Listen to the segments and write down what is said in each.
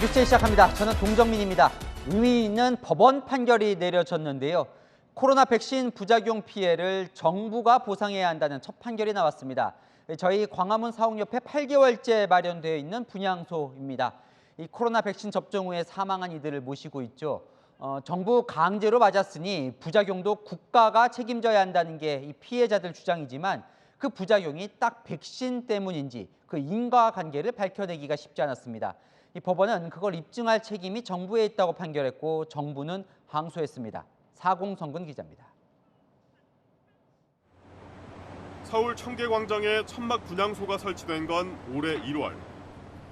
뉴스 시작합니다. 저는 동정민입니다. 의미 있는 법원 판결이 내려졌는데요. 코로나 백신 부작용 피해를 정부가 보상해야 한다는 첫 판결이 나왔습니다. 저희 광화문 사옥 옆에 8개월째 마련되어 있는 분향소입니다. 이 코로나 백신 접종 후에 사망한 이들을 모시고 있죠. 정부 강제로 맞았으니 부작용도 국가가 책임져야 한다는 게 이 피해자들 주장이지만 그 부작용이 딱 백신 때문인지 그 인과관계를 밝혀내기가 쉽지 않았습니다. 이 법원은 그걸 입증할 책임이 정부에 있다고 판결했고 정부는 항소했습니다. 사공성근 기자입니다. 서울 청계광장에 천막 분향소가 설치된 건 올해 1월.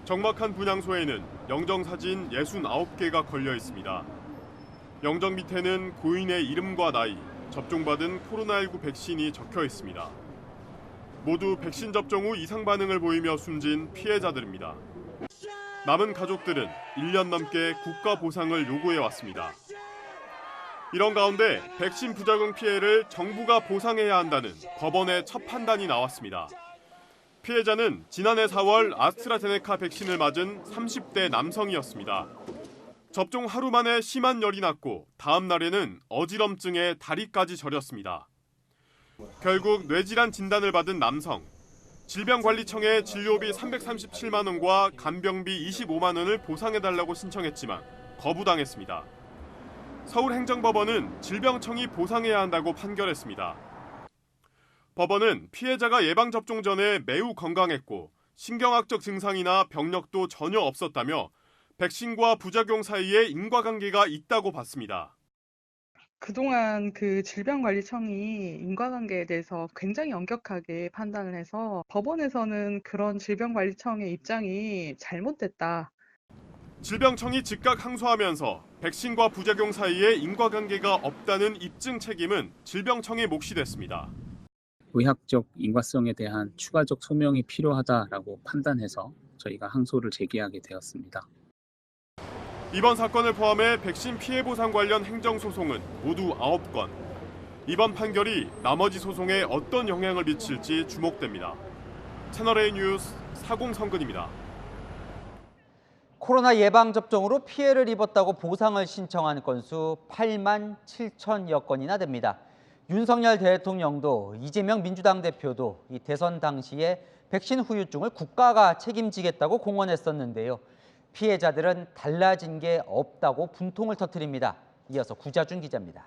적막한 분향소에는 영정사진 69개가 걸려 있습니다. 영정 밑에는 고인의 이름과 나이, 접종받은 코로나19 백신이 적혀 있습니다. 모두 백신 접종 후 이상 반응을 보이며 숨진 피해자들입니다. 남은 가족들은 1년 넘게 국가 보상을 요구해왔습니다. 이런 가운데 백신 부작용 피해를 정부가 보상해야 한다는 법원의 첫 판단이 나왔습니다. 피해자는 지난해 4월 아스트라제네카 백신을 맞은 30대 남성이었습니다. 접종 하루 만에 심한 열이 났고 다음 날에는 어지럼증에 다리까지 저렸습니다. 결국 뇌질환 진단을 받은 남성. 질병관리청에 진료비 337만 원과 간병비 25만 원을 보상해달라고 신청했지만 거부당했습니다. 서울행정법원은 질병청이 보상해야 한다고 판결했습니다. 법원은 피해자가 예방접종 전에 매우 건강했고 신경학적 증상이나 병력도 전혀 없었다며 백신과 부작용 사이에 인과관계가 있다고 봤습니다. 그동안 그 질병관리청이 인과관계에 대해서 굉장히 엄격하게 판단을 해서 법원에서는 그런 질병관리청의 입장이 잘못됐다. 질병청이 즉각 항소하면서 백신과 부작용 사이에 인과관계가 없다는 입증 책임은 질병청의 몫이 됐습니다. 의학적 인과성에 대한 추가적 소명이 필요하다라고 판단해서 저희가 항소를 제기하게 되었습니다. 이번 사건을 포함해 백신 피해 보상 관련 행정소송은 모두 9건. 이번 판결이 나머지 소송에 어떤 영향을 미칠지 주목됩니다. 채널A 뉴스 사공성근입니다. 코로나 예방접종으로 피해를 입었다고 보상을 신청한 건수 8만 7천여 건이나 됩니다. 윤석열 대통령도 이재명 민주당 대표도 이 대선 당시에 백신 후유증을 국가가 책임지겠다고 공언했었는데요. 피해자들은 달라진 게 없다고 분통을 터뜨립니다. 이어서 구자준 기자입니다.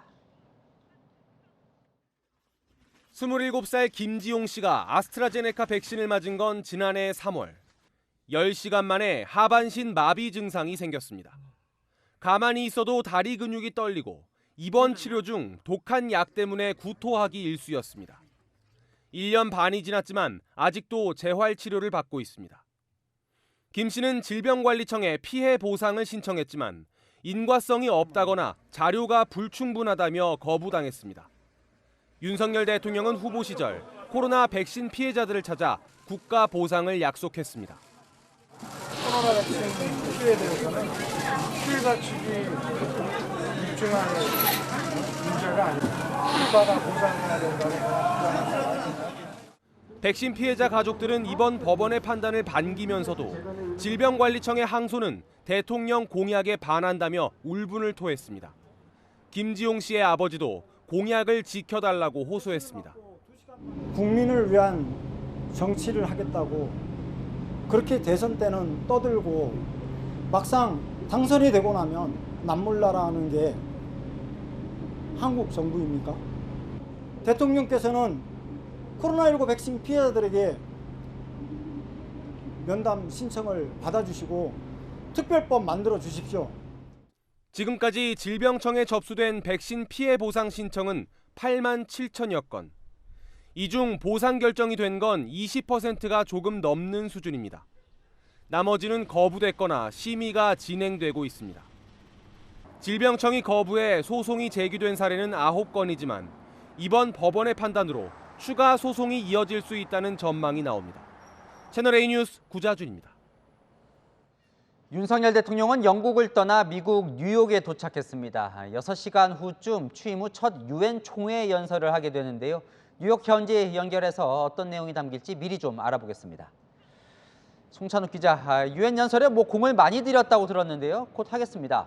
27살 김지용 씨가 아스트라제네카 백신을 맞은 건 지난해 3월. 10시간 만에 하반신 마비 증상이 생겼습니다. 가만히 있어도 다리 근육이 떨리고 입원 치료 중 독한 약 때문에 구토하기 일쑤였습니다. 1년 반이 지났지만 아직도 재활 치료를 받고 있습니다. 김 씨는 질병관리청에 피해 보상을 신청했지만 인과성이 없다거나 자료가 불충분하다며 거부당했습니다. 윤석열 대통령은 후보 시절 코로나 백신 피해자들을 찾아 국가 보상을 약속했습니다. 코로나 백신 피해에 대해서는 피해자 측이 입증할 문제가 아니고 국가가 보상해야 된다고 생각합니다. 백신 피해자 가족들은 이번 법원의 판단을 반기면서도 질병관리청의 항소는 대통령 공약에 반한다며 울분을 토했습니다. 김지용 씨의 아버지도 공약을 지켜달라고 호소했습니다. 국민을 위한 정치를 하겠다고 그렇게 대선 때는 떠들고 막상 당선이 되고 나면 남몰라라는 게 한국 정부입니까? 대통령께서는 코로나19 백신 피해자들에게 면담 신청을 받아주시고 특별법 만들어 주십시오. 지금까지 질병청에 접수된 백신 피해 보상 신청은 8만 7천여 건. 이 중 보상 결정이 된 건 20%가 조금 넘는 수준입니다. 나머지는 거부됐거나 심의가 진행되고 있습니다. 질병청이 거부해 소송이 제기된 사례는 9건이지만 이번 법원의 판단으로 추가 소송이 이어질 수 있다는 전망이 나옵니다. 채널A 뉴스 구자준입니다. 윤석열 대통령은 영국을 떠나 미국 뉴욕에 도착했습니다. 6시간 후쯤 취임 후 첫 유엔 총회 연설을 하게 되는데요. 뉴욕 현지 연결해서 어떤 내용이 담길지 미리 좀 알아보겠습니다. 송찬욱 기자, 유엔 연설에 공을 많이 들였다고 들었는데요. 곧 하겠습니다.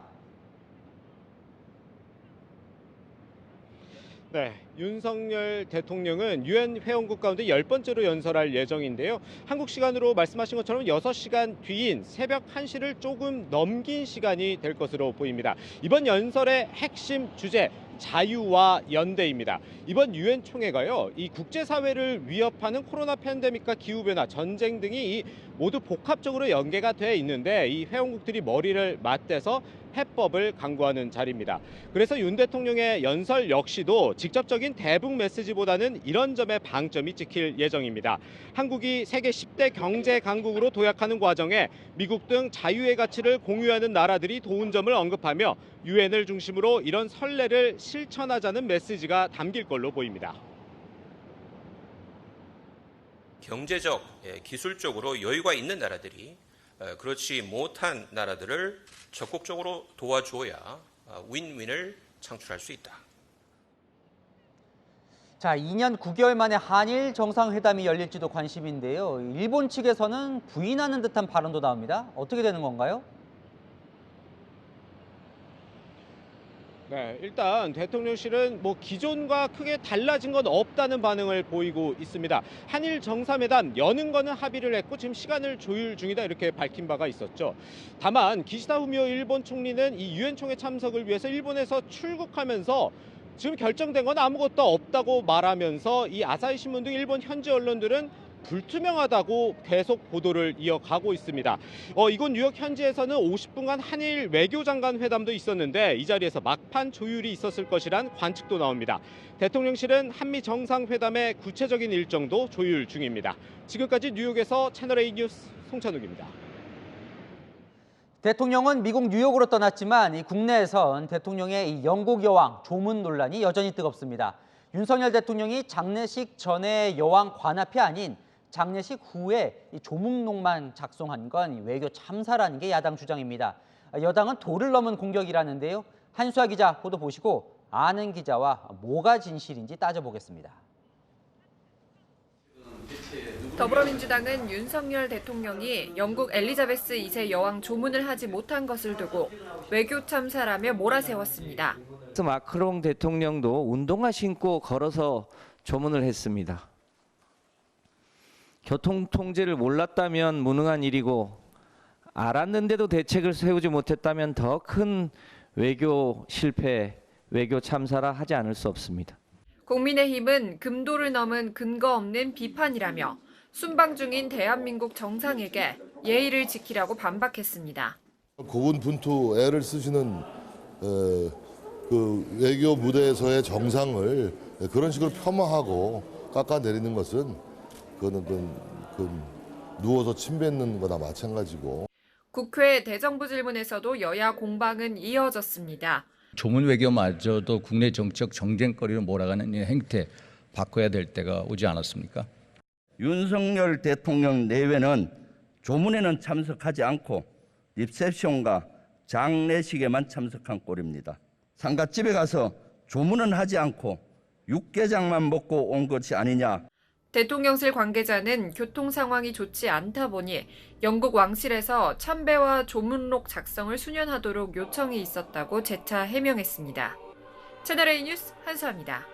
네, 윤석열 대통령은 유엔 회원국 가운데 10번째로 연설할 예정인데요. 한국 시간으로 말씀하신 것처럼 6시간 뒤인 새벽 1시를 조금 넘긴 시간이 될 것으로 보입니다. 이번 연설의 핵심 주제, 자유와 연대입니다. 이번 유엔 총회가요, 이 국제사회를 위협하는 코로나 팬데믹과 기후변화, 전쟁 등이 모두 복합적으로 연계가 돼 있는데 이 회원국들이 머리를 맞대서 해법을 강구하는 자리입니다. 그래서 윤 대통령의 연설 역시도 직접적인 대북 메시지보다는 이런 점에 방점이 찍힐 예정입니다. 한국이 세계 10대 경제 강국으로 도약하는 과정에 미국 등 자유의 가치를 공유하는 나라들이 도운 점을 언급하며 유엔을 중심으로 이런 선례를 실천하자는 메시지가 담길 걸로 보입니다. 경제적, 기술적으로 여유가 있는 나라들이 그렇지 못한 나라들을 적극적으로 도와줘야 윈윈을 창출할 수 있다. 자, 2년 9개월 만에 한일 정상회담이 열릴지도 관심인데요. 일본 측에서는 부인하는 듯한 발언도 나옵니다. 어떻게 되는 건가요? 네, 일단 대통령실은 기존과 크게 달라진 건 없다는 반응을 보이고 있습니다. 한일 정상회담 여는 거는 합의를 했고 지금 시간을 조율 중이다 이렇게 밝힌 바가 있었죠. 다만 기시다 후미오 일본 총리는 이 유엔 총회 참석을 위해서 일본에서 출국하면서 지금 결정된 건 아무것도 없다고 말하면서 이 아사히 신문 등 일본 현지 언론들은 불투명하다고 계속 보도를 이어가고 있습니다. 이곳 뉴욕 현지에서는 50분간 한일 외교장관 회담도 있었는데 이 자리에서 막판 조율이 있었을 것이란 관측도 나옵니다. 대통령실은 한미 정상회담의 구체적인 일정도 조율 중입니다. 지금까지 뉴욕에서 채널A 뉴스 송찬욱입니다. 대통령은 미국 뉴욕으로 떠났지만 이 국내에선 대통령의 이 영국 여왕 조문 논란이 여전히 뜨겁습니다. 윤석열 대통령이 장례식 전에 여왕 관합이 아닌 장례식 후에 이 조문록만 작성한 건 외교 참사라는 게 야당 주장입니다. 여당은 도를 넘은 공격이라는데요. 한수아 기자 보도 보시고 아는 기자와 뭐가 진실인지 따져보겠습니다. 더불어민주당은 윤석열 대통령이 영국 엘리자베스 2세 여왕 조문을 하지 못한 것을 두고 외교 참사라며 몰아세웠습니다. 마크롱 대통령도 운동화 신고 걸어서 조문을 했습니다. 교통 통제를 몰랐다면 무능한 일이고 알았는데도 대책을 세우지 못했다면 더 큰 외교 실패, 외교 참사라 하지 않을 수 없습니다. 국민의힘은 금도를 넘은 근거 없는 비판이라며 순방 중인 대한민국 정상에게 예의를 지키라고 반박했습니다. 고군분투 애를 쓰시는 그 외교 무대에서의 정상을 그런 식으로 폄하하고 깎아내리는 것은 그거는 누워서 침 뱉는 거나 마찬가지고. 국회 대정부 질문에서도 여야 공방은 이어졌습니다. 조문 외교마저도 국내 정치적 정쟁거리로 몰아가는 이 행태 바꿔야 될 때가 오지 않았습니까? 윤석열 대통령 내외는 조문에는 참석하지 않고 리셉션과 장례식에만 참석한 꼴입니다. 상갓집에 가서 조문은 하지 않고 육개장만 먹고 온 것이 아니냐. 대통령실 관계자는 교통 상황이 좋지 않다 보니 영국 왕실에서 참배와 조문록 작성을 수년하도록 요청이 있었다고 재차 해명했습니다. 채널A 뉴스 한수아입니다.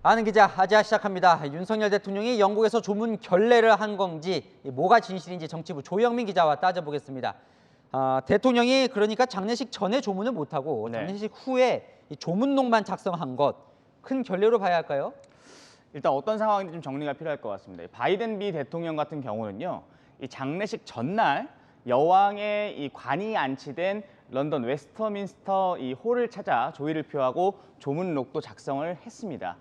아는 기자 아지아 시작합니다. 윤석열 대통령이 영국에서 조문 결례를 한 건지 뭐가 진실인지 정치부 조영민 기자와 따져보겠습니다. 대통령이 그러니까 장례식 전에 조문을 못하고 장례식 후에 이 조문록만 작성한 것, 큰 결례로 봐야 할까요? 일단 어떤 상황인지 좀 정리가 필요할 것 같습니다. 바이든 미 대통령 같은 경우는요, 이 장례식 전날 여왕의 이 관이 안치된 런던 웨스터민스터 이 홀을 찾아 조의를 표하고 조문록도 작성을 했습니다.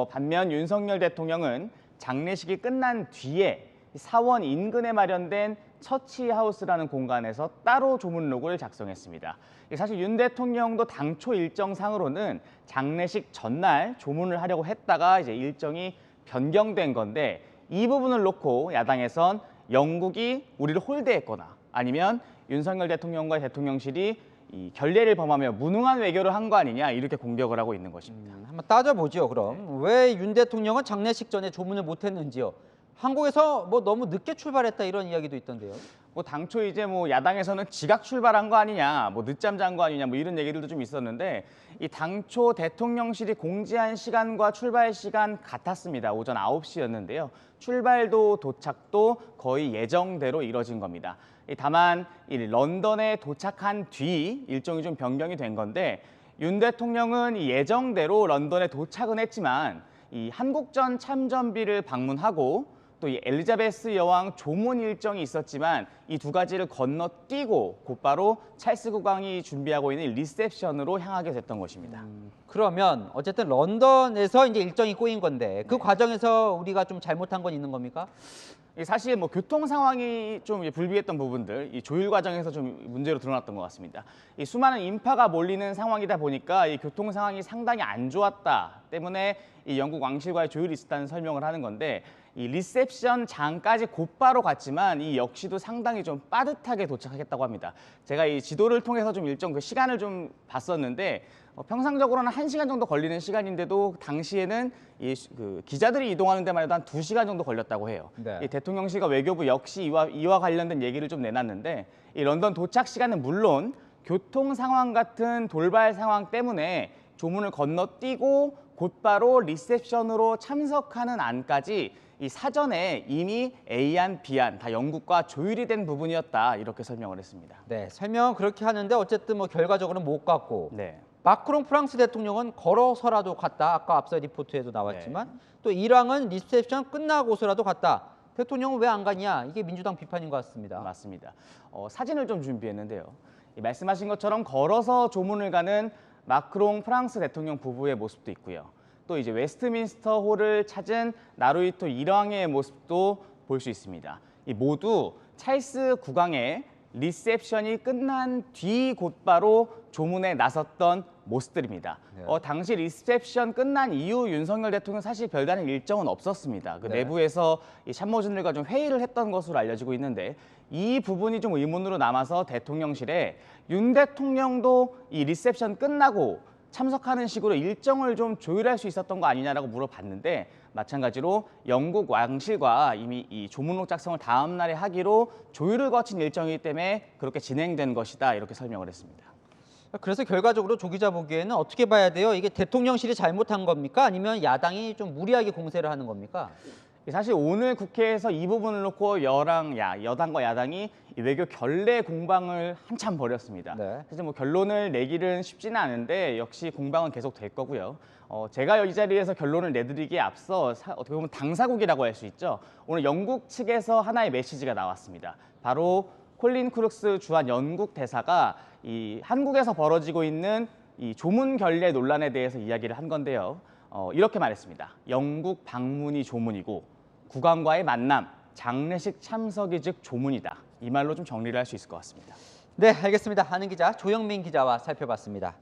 반면 윤석열 대통령은 장례식이 끝난 뒤에 사원 인근에 마련된 처치하우스라는 공간에서 따로 조문록을 작성했습니다. 사실 윤 대통령도 당초 일정상으로는 장례식 전날 조문을 하려고 했다가 이제 일정이 변경된 건데 이 부분을 놓고 야당에선 영국이 우리를 홀대했거나 아니면 윤석열 대통령과 대통령실이 이 결례를 범하며 무능한 외교를 한 거 아니냐 이렇게 공격을 하고 있는 것입니다. 한번 따져보죠. 그럼 왜 윤 대통령은 장례식 전에 조문을 못했는지요? 한국에서 뭐 너무 늦게 출발했다 이런 이야기도 있던데요. 뭐 당초 이제 뭐 야당에서는 지각 출발한 거 아니냐, 뭐 늦잠 잔 거 아니냐, 뭐 이런 얘기들도 좀 있었는데 이 당초 대통령실이 공지한 시간과 출발 시간 같았습니다. 오전 9시였는데요. 출발도 도착도 거의 예정대로 이뤄진 겁니다. 다만 이 런던에 도착한 뒤 일정이 좀 변경이 된 건데 윤 대통령은 이 예정대로 런던에 도착은 했지만 이 한국전 참전비를 방문하고 또 이 엘리자베스 여왕 조문 일정이 있었지만 이 두 가지를 건너뛰고 곧바로 찰스 국왕이 준비하고 있는 리셉션으로 향하게 됐던 것입니다. 그러면 어쨌든 런던에서 이제 일정이 꼬인 건데 그 과정에서 우리가 좀 잘못한 건 있는 겁니까? 사실 뭐 교통 상황이 좀 불비했던 부분들, 이 조율 과정에서 좀 문제로 드러났던 것 같습니다. 이 수많은 인파가 몰리는 상황이다 보니까 이 교통 상황이 상당히 안 좋았다 때문에 이 영국 왕실과의 조율이 있었다는 설명을 하는 건데 이 리셉션장까지 곧바로 갔지만 이 역시도 상당히 좀 빠듯하게 도착했다고 합니다. 제가 이 지도를 통해서 좀 일정 그 시간을 좀 봤었는데 평상적으로는 1시간 정도 걸리는 시간인데도 당시에는 그 기자들이 이동하는 데만 해도 한 2시간 정도 걸렸다고 해요. 네. 이 대통령실과 외교부 역시 이와 관련된 얘기를 좀 내놨는데 이 런던 도착 시간은 물론 교통 상황 같은 돌발 상황 때문에 조문을 건너뛰고 곧바로 리셉션으로 참석하는 안까지 이 사전에 이미 A안, B안 다 영국과 조율이 된 부분이었다 이렇게 설명을 했습니다. 네, 설명은 그렇게 하는데 어쨌든 뭐 결과적으로는 못 갔고 네. 마크롱 프랑스 대통령은 걸어서라도 갔다. 아까 앞서 리포트에도 나왔지만 또 이랑은 리셉션 끝나고서라도 갔다. 대통령은 왜 안 가냐? 이게 민주당 비판인 것 같습니다. 맞습니다. 사진을 좀 준비했는데요. 말씀하신 것처럼 걸어서 조문을 가는 마크롱 프랑스 대통령 부부의 모습도 있고요. 또 이제 웨스트민스터 홀을 찾은 나루히토 1왕의 모습도 볼 수 있습니다. 이 모두 찰스 국왕의 리셉션이 끝난 뒤 곧바로 조문에 나섰던 모습들입니다. 네. 당시 리셉션 끝난 이후 윤석열 대통령 사실 별다른 일정은 없었습니다. 그 네. 내부에서 이 참모진들과 좀 회의를 했던 것으로 알려지고 있는데 이 부분이 좀 의문으로 남아서 대통령실에 윤 대통령도 이 리셉션 끝나고 참석하는 식으로 일정을 좀 조율할 수 있었던 거 아니냐라고 물어봤는데 마찬가지로 영국 왕실과 이미 이 조문록 작성을 다음 날에 하기로 조율을 거친 일정이기 때문에 그렇게 진행된 것이다 이렇게 설명을 했습니다. 그래서 결과적으로 조 기자 보기에는 어떻게 봐야 돼요? 이게 대통령실이 잘못한 겁니까? 아니면 야당이 좀 무리하게 공세를 하는 겁니까? 사실 오늘 국회에서 이 부분을 놓고 여당과 야당이 이 외교 결례 공방을 한참 벌였습니다. 네. 그래서 뭐 결론을 내기는 쉽지는 않은데 역시 공방은 계속 될 거고요. 제가 이 자리에서 결론을 내드리기에 앞서 어떻게 보면 당사국이라고 할 수 있죠. 오늘 영국 측에서 하나의 메시지가 나왔습니다. 바로 콜린 크룩스 주한 영국 대사가 이 한국에서 벌어지고 있는 이 조문 결례 논란에 대해서 이야기를 한 건데요. 이렇게 말했습니다. 영국 방문이 조문이고 국왕과의 만남, 장례식 참석이 즉 조문이다. 이 말로 좀 정리를 할 수 있을 것 같습니다. 네, 알겠습니다. 하는 기자 조영민 기자와 살펴봤습니다.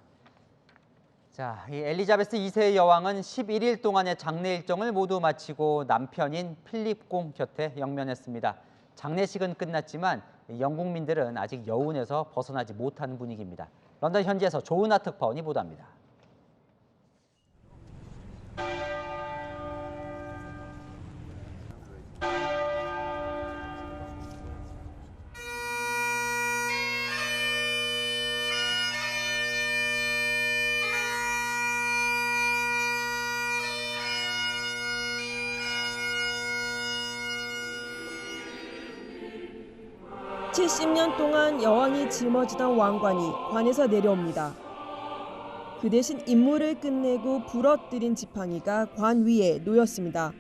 자, 이 엘리자베스 2세 여왕은 11일 동안의 장례 일정을 모두 마치고 남편인 필립 공 곁에 영면했습니다. 장례식은 끝났지만 영국민들은 아직 여운에서 벗어나지 못하는 분위기입니다. 런던 현지에서 조은하 특파원이 보도합니다. (70년) 동안 여왕이 짊어지던 왕관이 관에서 내려옵니다. 그 대신 임무를 끝내고 부러뜨린 지팡이가 관 위에 놓였습니다.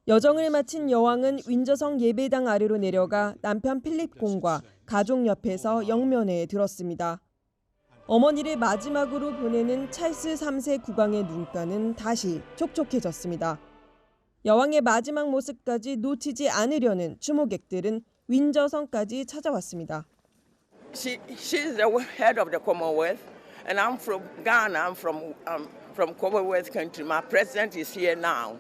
여정을 마친 여왕은 윈저성 예배당 아래로 내려가 남편 필립 공과 가족 옆에서 영면에 들었습니다. 어머니를 마지막으로 보내는 찰스 3세 국왕의 눈가는 다시 촉촉해졌습니다. 여왕의 마지막 모습까지 놓치지 않으려는 추모객들은 윈저성까지 찾아왔습니다. She's the head of the Commonwealth, and I'm from Ghana. I'm from Commonwealth country. My president is here now.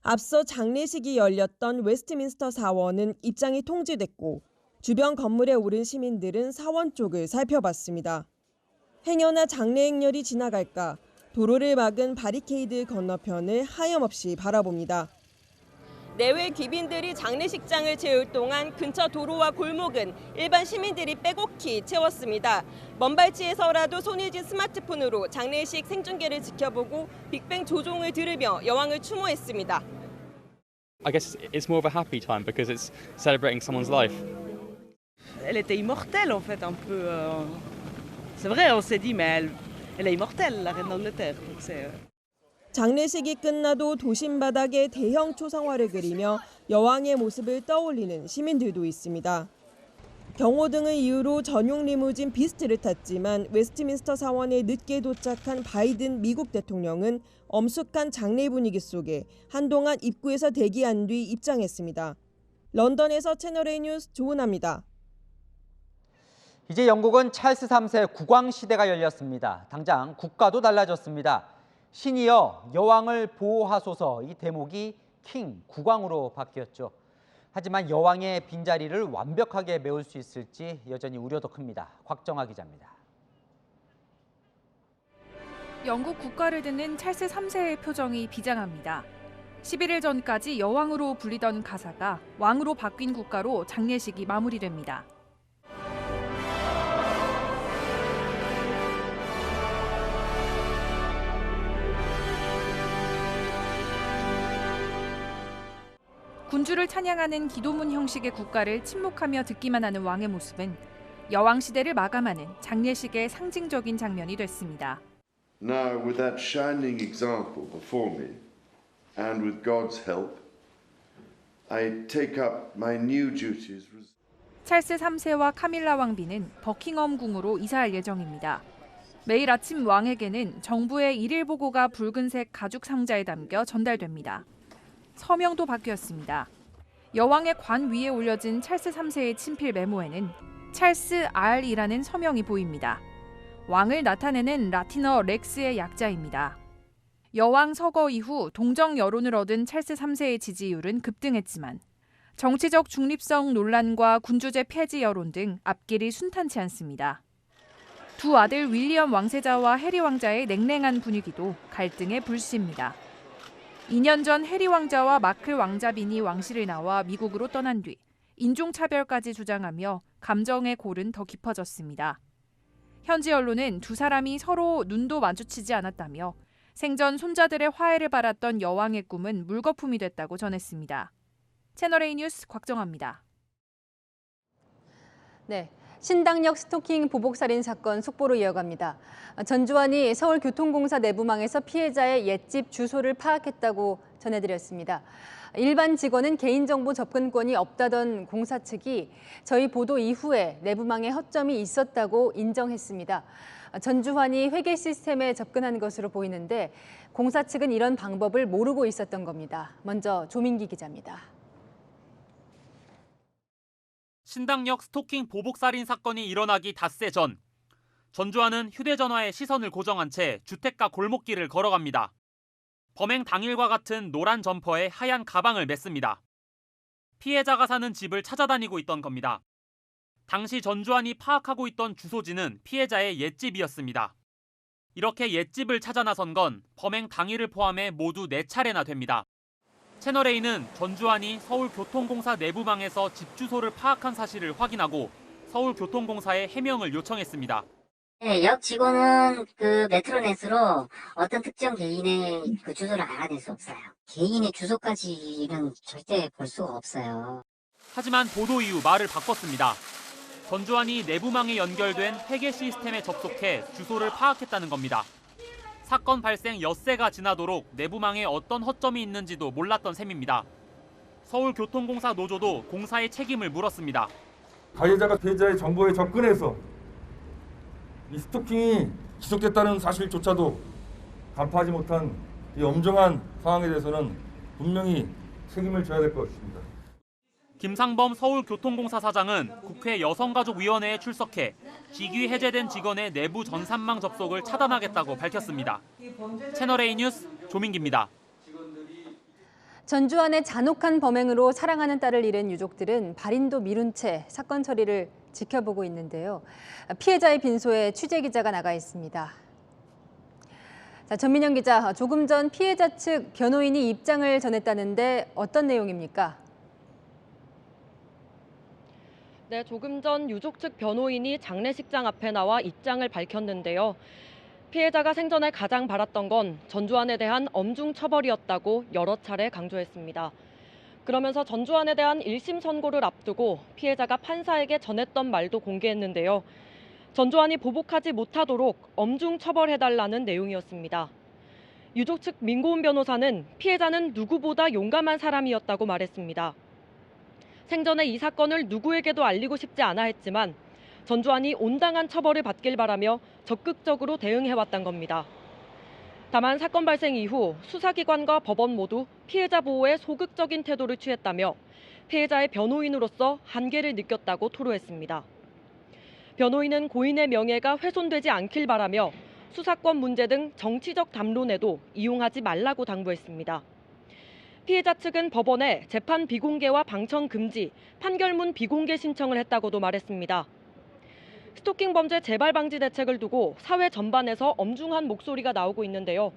앞서 장례식이 열렸던 웨스트민스터 사원은 입장이 통제됐고 주변 건물에 오른 시민들은 사원 쪽을 살펴봤습니다. 행여나 장례 행렬이 지나갈까 도로를 막은 바리케이드 건너편을 하염없이 바라봅니다. 내외 귀빈들이 장례식장을 채울 동안 근처 도로와 골목은 일반 시민들이 빼곡히 채웠습니다. 먼 발치에서라도 손을 쥔 스마트폰으로 장례식 생중계를 지켜보고 빅뱅 조종을 들으며 여왕을 추모했습니다. I guess it's more of a happy time because it's celebrating someone's life. Elle était immortelle en fait un peu. C'est vrai, on s'est dit mais elle est immortelle la reine d'Angleterre. Donc c'est 장례식이 끝나도 도심 바닥에 대형 초상화를 그리며 여왕의 모습을 떠올리는 시민들도 있습니다. 경호등을 이유로 전용 리무진 비스트를 탔지만 웨스트민스터 사원에 늦게 도착한 바이든 미국 대통령은 엄숙한 장례 분위기 속에 한동안 입구에서 대기한 뒤 입장했습니다. 런던에서 채널A 뉴스 조은하입니다. 이제 영국은 찰스 3세 국왕 시대가 열렸습니다. 당장 국가도 달라졌습니다. 신이여 여왕을 보호하소서, 이 대목이 킹, 국왕으로 바뀌었죠. 하지만 여왕의 빈자리를 완벽하게 메울 수 있을지 여전히 우려도 큽니다. 곽정아 기자입니다. 영국 국가를 듣는 찰스 3세의 표정이 비장합니다. 11일 전까지 여왕으로 불리던 가사가 왕으로 바뀐 국가로 장례식이 마무리됩니다. 군주를 찬양하는 기도문 형식의 국가를 침묵하며 듣기만 하는 왕의 모습은 여왕 시대를 마감하는 장례식의 상징적인 장면이 됐습니다. Now, with that shining example before me, and with God's help, I take up my new duties. 찰스 3세와 카밀라 왕비는 버킹엄 궁으로 이사할 예정입니다. 매일 아침 왕에게는 정부의 일일 보고가 붉은색 가죽 상자에 담겨 전달됩니다. 서명도 바뀌었습니다. 여왕의 관 위에 올려진 찰스 3세의 친필 메모에는 찰스 R이라는 서명이 보입니다. 왕을 나타내는 라틴어 렉스의 약자입니다. 여왕 서거 이후 동정 여론을 얻은 찰스 3세의 지지율은 급등했지만 정치적 중립성 논란과 군주제 폐지 여론 등 앞길이 순탄치 않습니다. 두 아들 윌리엄 왕세자와 해리 왕자의 냉랭한 분위기도 갈등의 불씨입니다. 2년 전 해리 왕자와 마클 왕자빈이 왕실을 나와 미국으로 떠난 뒤 인종차별까지 주장하며 감정의 골은 더 깊어졌습니다. 현지 언론은 두 사람이 서로 눈도 마주치지 않았다며 생전 손자들의 화해를 바랐던 여왕의 꿈은 물거품이 됐다고 전했습니다. 채널A 뉴스 곽정아입니다. 네. 신당역 스토킹 보복살인 사건 속보로 이어갑니다. 전주환이 서울교통공사 내부망에서 피해자의 옛집 주소를 파악했다고 전해드렸습니다. 일반 직원은 개인정보 접근권이 없다던 공사 측이 저희 보도 이후에 내부망에 허점이 있었다고 인정했습니다. 전주환이 회계 시스템에 접근한 것으로 보이는데 공사 측은 이런 방법을 모르고 있었던 겁니다. 먼저 조민기 기자입니다. 신당역 스토킹 보복살인 사건이 일어나기 닷새 전, 전주환은 휴대전화에 시선을 고정한 채 주택가 골목길을 걸어갑니다. 범행 당일과 같은 노란 점퍼에 하얀 가방을 맸습니다. 피해자가 사는 집을 찾아다니고 있던 겁니다. 당시 전주환이 파악하고 있던 주소지는 피해자의 옛집이었습니다. 이렇게 옛집을 찾아 나선 건 범행 당일을 포함해 모두 4차례나 됩니다. 채널A는 전주환이 서울교통공사 내부망에서 집 주소를 파악한 사실을 확인하고 서울교통공사에 해명을 요청했습니다. 네, 역 직원은 그 메트로넷으로 어떤 특정 개인의 그 주소를 알아낼 수 없어요. 개인의 주소까지는 절대 볼 수가 없어요. 하지만 보도 이후 말을 바꿨습니다. 전주환이 내부망에 연결된 회계 시스템에 접속해 주소를 파악했다는 겁니다. 사건 발생 엿새가 지나도록 내부망에 어떤 허점이 있는지도 몰랐던 셈입니다. 서울교통공사 노조도 공사의 책임을 물었습니다. 가해자가 피해자의 정보에 접근해서 이 스토킹이 지속됐다는 사실조차도 간파하지 못한 이 엄정한 상황에 대해서는 분명히 책임을 져야 될 것입니다. 김상범 서울교통공사 사장은 국회 여성가족위원회에 출석해 직위 해제된 직원의 내부 전산망 접속을 차단하겠다고 밝혔습니다. 채널A 뉴스 조민기입니다. 전주환의 잔혹한 범행으로 사랑하는 딸을 잃은 유족들은 발인도 미룬 채 사건 처리를 지켜보고 있는데요. 피해자의 빈소에 취재기자가 나가 있습니다. 자, 전민영 기자, 조금 전 피해자 측 변호인이 입장을 전했다는데 어떤 내용입니까? 네, 조금 전 유족 측 변호인이 장례식장 앞에 나와 입장을 밝혔는데요. 피해자가 생전에 가장 바랐던 건 전주환에 대한 엄중 처벌이었다고 여러 차례 강조했습니다. 그러면서 전주환에 대한 1심 선고를 앞두고 피해자가 판사에게 전했던 말도 공개했는데요. 전주환이 보복하지 못하도록 엄중 처벌해달라는 내용이었습니다. 유족 측 민고은 변호사는 피해자는 누구보다 용감한 사람이었다고 말했습니다. 생전에 이 사건을 누구에게도 알리고 싶지 않아 했지만 전주환이 온당한 처벌을 받길 바라며 적극적으로 대응해왔던 겁니다. 다만 사건 발생 이후 수사기관과 법원 모두 피해자 보호에 소극적인 태도를 취했다며 피해자의 변호인으로서 한계를 느꼈다고 토로했습니다. 변호인은 고인의 명예가 훼손되지 않길 바라며 수사권 문제 등 정치적 담론에도 이용하지 말라고 당부했습니다. 피해자 측은 법원에 재판 비공개와 방청 금지, 판결문 비공개 신청을 했다고도 말했습니다. 스토킹 범죄 재발 방지 대책을 두고 사회 전반에서 엄중한 목소리가 나오고 있는데요.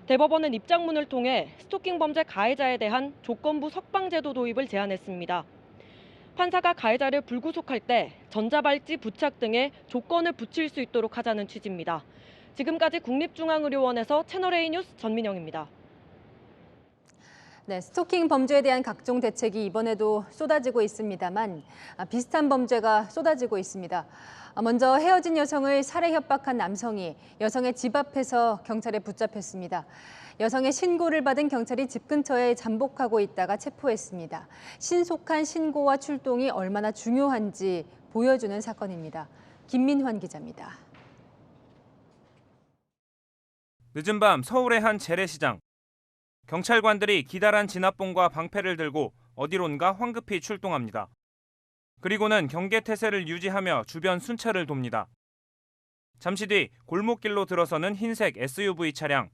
대법원은 입장문을 통해 스토킹 범죄 가해자에 대한 조건부 석방제도 도입을 제안했습니다. 판사가 가해자를 불구속할 때 전자발찌 부착 등의 조건을 붙일 수 있도록 하자는 취지입니다. 지금까지 국립중앙의료원에서 채널A 뉴스 전민영입니다. 네, 스토킹 범죄에 대한 각종 대책이 이번에도 쏟아지고 있습니다만 비슷한 범죄가 쏟아지고 있습니다. 먼저 헤어진 여성을 살해 협박한 남성이 여성의 집 앞에서 경찰에 붙잡혔습니다. 여성의 신고를 받은 경찰이 집 근처에 잠복하고 있다가 체포했습니다. 신속한 신고와 출동이 얼마나 중요한지 보여주는 사건입니다. 김민환 기자입니다. 늦은 밤 서울의 한 재래시장. 경찰관들이 기다란 진압봉과 방패를 들고 어디론가 황급히 출동합니다. 그리고는 경계태세를 유지하며 주변 순찰을 돕니다. 잠시 뒤 골목길로 들어서는 흰색 SUV 차량.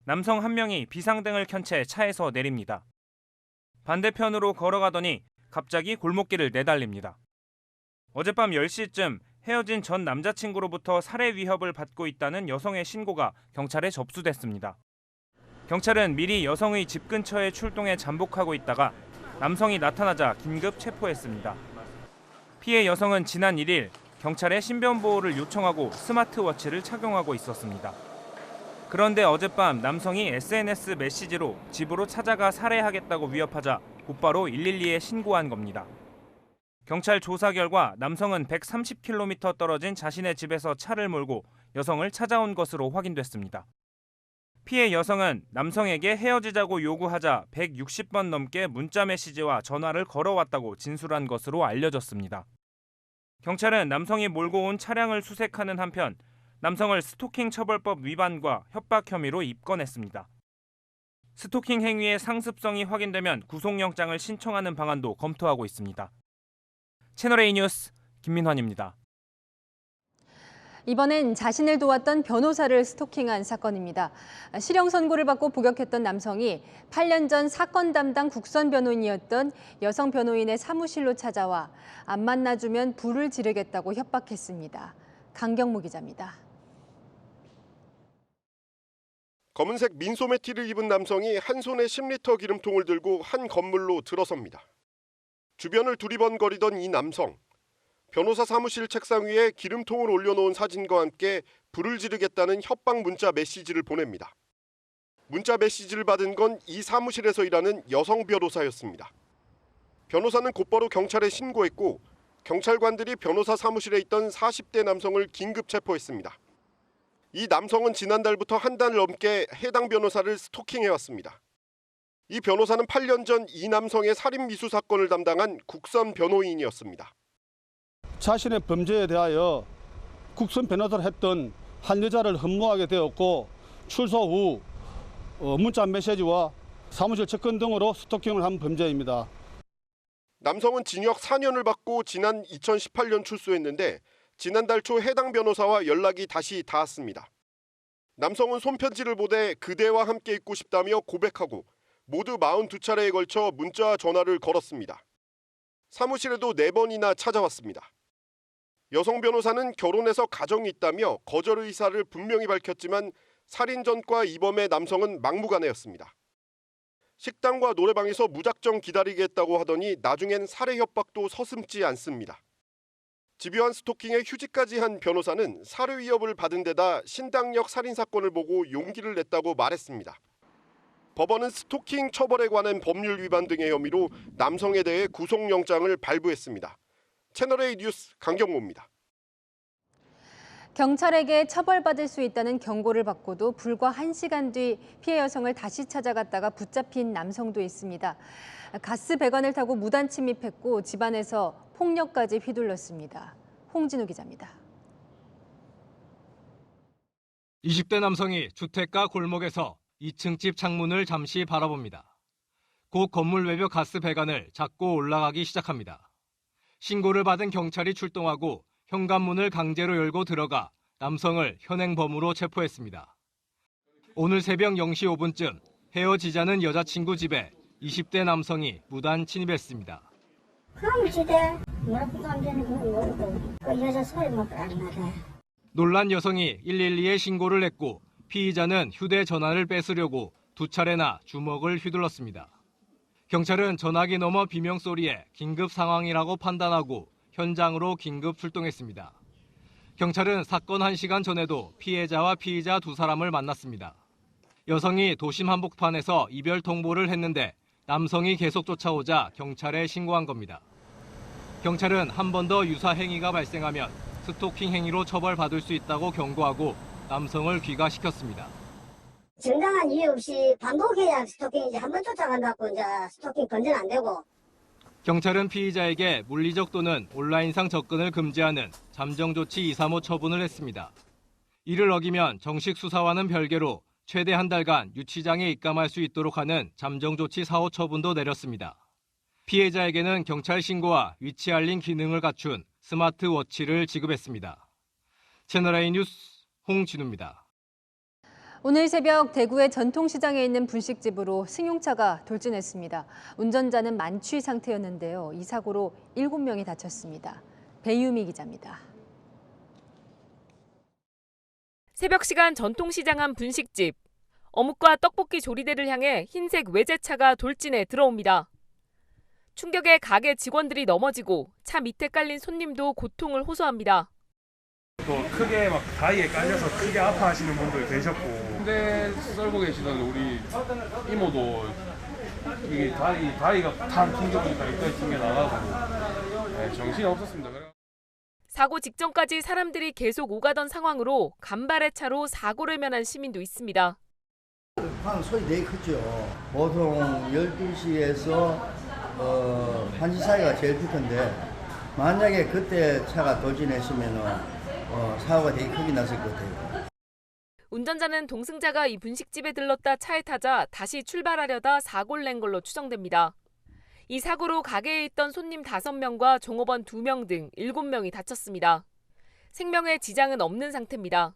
남성 한 명이 비상등을 켠 채 차에서 내립니다. 반대편으로 걸어가더니 갑자기 골목길을 내달립니다. 어젯밤 10시쯤 헤어진 전 남자친구로부터 살해 위협을 받고 있다는 여성의 신고가 경찰에 접수됐습니다. 경찰은 미리 여성의 집 근처에 출동해 잠복하고 있다가 남성이 나타나자 긴급 체포했습니다. 피해 여성은 지난 1일 경찰에 신변보호를 요청하고 스마트워치를 착용하고 있었습니다. 그런데 어젯밤 남성이 SNS 메시지로 집으로 찾아가 살해하겠다고 위협하자 곧바로 112에 신고한 겁니다. 경찰 조사 결과 남성은 130km 떨어진 자신의 집에서 차를 몰고 여성을 찾아온 것으로 확인됐습니다. 피해 여성은 남성에게 헤어지자고 요구하자 160번 넘게 문자 메시지와 전화를 걸어왔다고 진술한 것으로 알려졌습니다. 경찰은 남성이 몰고 온 차량을 수색하는 한편 남성을 스토킹 처벌법 위반과 협박 혐의로 입건했습니다. 스토킹 행위의 상습성이 확인되면 구속영장을 신청하는 방안도 검토하고 있습니다. 채널A 뉴스 김민환입니다. 이번엔 자신을 도왔던 변호사를 스토킹한 사건입니다. 실형 선고를 받고 복역했던 남성이 8년 전 사건 담당 국선 변호인이었던 여성 변호인의 사무실로 찾아와 안 만나주면 불을 지르겠다고 협박했습니다. 강경무 기자입니다. 검은색 민소매티를 입은 남성이 한 손에 10리터 기름통을 들고 한 건물로 들어섭니다. 주변을 두리번거리던 이 남성. 변호사 사무실 책상 위에 기름통을 올려놓은 사진과 함께 불을 지르겠다는 협박 문자 메시지를 보냅니다. 문자 메시지를 받은 건 이 사무실에서 일하는 여성 변호사였습니다. 변호사는 곧바로 경찰에 신고했고 경찰관들이 변호사 사무실에 있던 40대 남성을 긴급 체포했습니다. 이 남성은 지난달부터 한 달 넘게 해당 변호사를 스토킹해왔습니다. 이 변호사는 8년 전 이 남성의 살인 미수 사건을 담당한 국선 변호인이었습니다. 자신의 범죄에 대하여 국선 변호사를 했던 한 여자를 흠모하게 되었고 출소 후 문자 메시지와 사무실 접근 등으로 스토킹을 한 범죄입니다. 남성은 징역 4년을 받고 지난 2018년 출소했는데 지난달 초 해당 변호사와 연락이 다시 닿았습니다. 남성은 손편지를 보내 그대와 함께 있고 싶다며 고백하고 모두 42차례에 걸쳐 문자와 전화를 걸었습니다. 사무실에도 4번이나 찾아왔습니다. 여성 변호사는 결혼해서 가정이 있다며 거절 의사를 분명히 밝혔지만 살인 전과 이범의 남성은 막무가내였습니다. 식당과 노래방에서 무작정 기다리게 했다고 하더니 나중엔 살해 협박도 서슴지 않습니다. 집요한 스토킹에 휴직까지 한 변호사는 살해 위협을 받은 데다 신당역 살인 사건을 보고 용기를 냈다고 말했습니다. 법원은 스토킹 처벌에 관한 법률 위반 등의 혐의로 남성에 대해 구속영장을 발부했습니다. 채널A 뉴스 강경모입니다. 경찰에게 처벌받을 수 있다는 경고를 받고도 불과 1시간 뒤 피해 여성을 다시 찾아갔다가 붙잡힌 남성도 있습니다. 가스 배관을 타고 무단 침입했고 집안에서 폭력까지 휘둘렀습니다. 홍진우 기자입니다. 20대 남성이 주택가 골목에서 2층 집 창문을 잠시 바라봅니다. 곧 건물 외벽 가스 배관을 잡고 올라가기 시작합니다. 신고를 받은 경찰이 출동하고 현관문을 강제로 열고 들어가 남성을 현행범으로 체포했습니다. 오늘 새벽 0시 5분쯤 헤어지자는 여자친구 집에 20대 남성이 무단 침입했습니다. 놀란 여성이 112에 신고를 했고 피의자는 휴대전화를 뺏으려고 2차례나 주먹을 휘둘렀습니다. 경찰은 전화기 너머 비명소리에 긴급 상황이라고 판단하고 현장으로 긴급 출동했습니다. 경찰은 사건 1시간 전에도 피해자와 피의자 2사람을 만났습니다. 여성이 도심 한복판에서 이별 통보를 했는데 남성이 계속 쫓아오자 경찰에 신고한 겁니다. 경찰은 한 번 더 유사 행위가 발생하면 스토킹 행위로 처벌받을 수 있다고 경고하고 남성을 귀가시켰습니다. 정당한 이유 없이 반복해야 스토킹이지 한 번 쫓아간다고 이제 스토킹 건전 안 되고. 경찰은 피의자에게 물리적 또는 온라인상 접근을 금지하는 잠정조치 235 처분을 했습니다. 이를 어기면 정식 수사와는 별개로 최대 한 달간 유치장에 입감할 수 있도록 하는 잠정조치 4호 처분도 내렸습니다. 피해자에게는 경찰 신고와 위치 알림 기능을 갖춘 스마트워치를 지급했습니다. 채널A 뉴스 홍진우입니다. 오늘 새벽 대구의 전통시장에 있는 분식집으로 승용차가 돌진했습니다. 운전자는 만취 상태였는데요. 이 사고로 7명이 다쳤습니다. 배유미 기자입니다. 새벽 시간 전통시장 한 분식집. 어묵과 떡볶이 조리대를 향해 흰색 외제차가 돌진해 들어옵니다. 충격에 가게 직원들이 넘어지고 차 밑에 깔린 손님도 고통을 호소합니다. 또 크게 막 다리에 깔려서 크게 아파하시는 분들 계셨고, 근데 썰고 계시던 우리 이모도 이게 다리가 탕 튕겨보니까 여기까지 튕겨 나가고 정신이 없었습니다. 사고 직전까지 사람들이 계속 오가던 상황으로 간발의 차로 사고를 면한 시민도 있습니다. 방 소리 되게 크죠. 보통 12시에서 1시 사이가 제일 피크인데 만약에 그때 차가 돌진했으면 사고가 되게 크게 났을 것 같아요. 운전자는 동승자가 이 분식집에 들렀다 차에 타자 다시 출발하려다 사고를 낸 걸로 추정됩니다. 이 사고로 가게에 있던 손님 5명과 종업원 2명 등 7명이 다쳤습니다. 생명에 지장은 없는 상태입니다.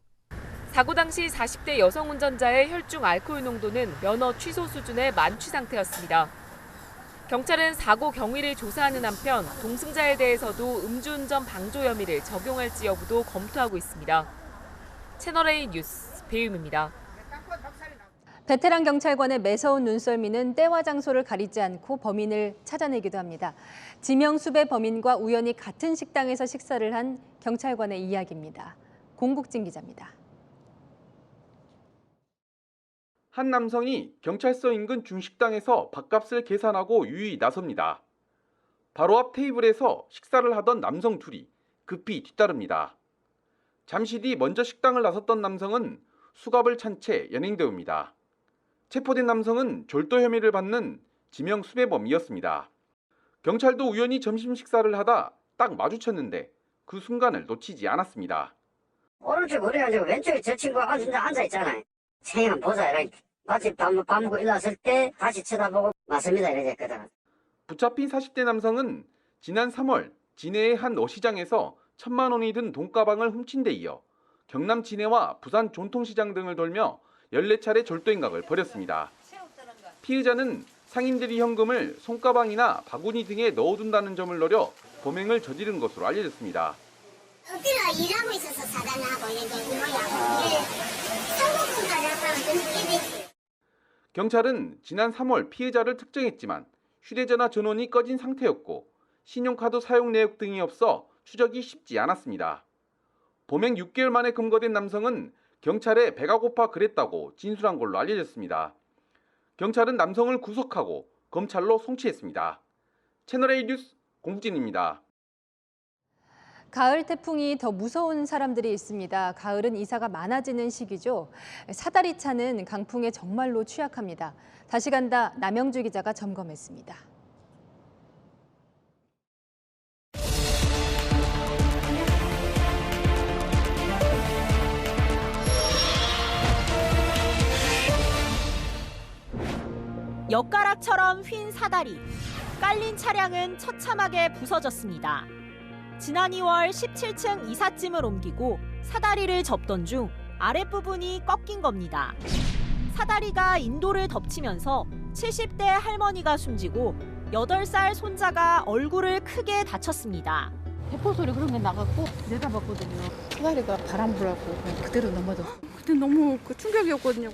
사고 당시 40대 여성 운전자의 혈중 알코올 농도는 면허 취소 수준의 만취 상태였습니다. 경찰은 사고 경위를 조사하는 한편 동승자에 대해서도 음주운전 방조 혐의를 적용할지 여부도 검토하고 있습니다. 채널A 뉴스 배유미입니다. 베테랑 경찰관의 매서운 눈썰미는 때와 장소를 가리지 않고 범인을 찾아내기도 합니다. 지명수배 범인과 우연히 같은 식당에서 식사를 한 경찰관의 이야기입니다. 공국진 기자입니다. 한 남성이 경찰서 인근 중식당에서 밥값을 계산하고 유유히 나섭니다. 바로 앞 테이블에서 식사를 하던 남성 둘이 급히 뒤따릅니다. 잠시 뒤 먼저 식당을 나섰던 남성은 수갑을 찬 채 연행되옵니다. 체포된 남성은 졸도 혐의를 받는 지명 수배범이었습니다. 경찰도 우연히 점심 식사를 하다 딱 마주쳤는데 그 순간을 놓치지 않았습니다. 오른쪽 우리가지고 왼쪽에 저 친구가 앉아있잖아요. 생각 보자 이렇게. 마치 밥 먹고 일어났을 때 다시 쳐다보고 맞습니다 이랬거든. 붙잡힌 40대 남성은 지난 3월 진해의 한 어시장에서 1,000만 원이 든 돈가방을 훔친 데 이어 경남 진해와 부산 전통시장 등을 돌며 14차례 졸도 행각을 벌였습니다. 피의자는 상인들이 현금을 손가방이나 바구니 등에 넣어둔다는 점을 노려 범행을 저지른 것으로 알려졌습니다. 어디가 일하고 있어서 사단하고 이게 이모야. 이게 상고분과는 경찰은 지난 3월 피해자를 특정했지만 휴대전화 전원이 꺼진 상태였고 신용카드 사용 내역 등이 없어 추적이 쉽지 않았습니다. 범행 6개월 만에 검거된 남성은 경찰에 배가 고파 그랬다고 진술한 걸로 알려졌습니다. 경찰은 남성을 구속하고 검찰로 송치했습니다. 채널A 뉴스 공진입니다. 가을 태풍이 더 무서운 사람들이 있습니다. 가을은 이사가 많아지는 시기죠. 사다리차는 강풍에 정말로 취약합니다. 다시 간다 남영주 기자가 점검했습니다. 엿가락처럼 휜 사다리. 깔린 차량은 처참하게 부서졌습니다. 지난 2월 17층 이삿짐을 옮기고 사다리를 접던 중 아랫부분이 꺾인 겁니다. 사다리가 인도를 덮치면서 70대 할머니가 숨지고 8살 손자가 얼굴을 크게 다쳤습니다. 대포 소리 그런 게 나갔고 내다봤거든요. 사다리가 바람 불었고 그대로 넘어졌어요. 그때 너무 충격이었거든요.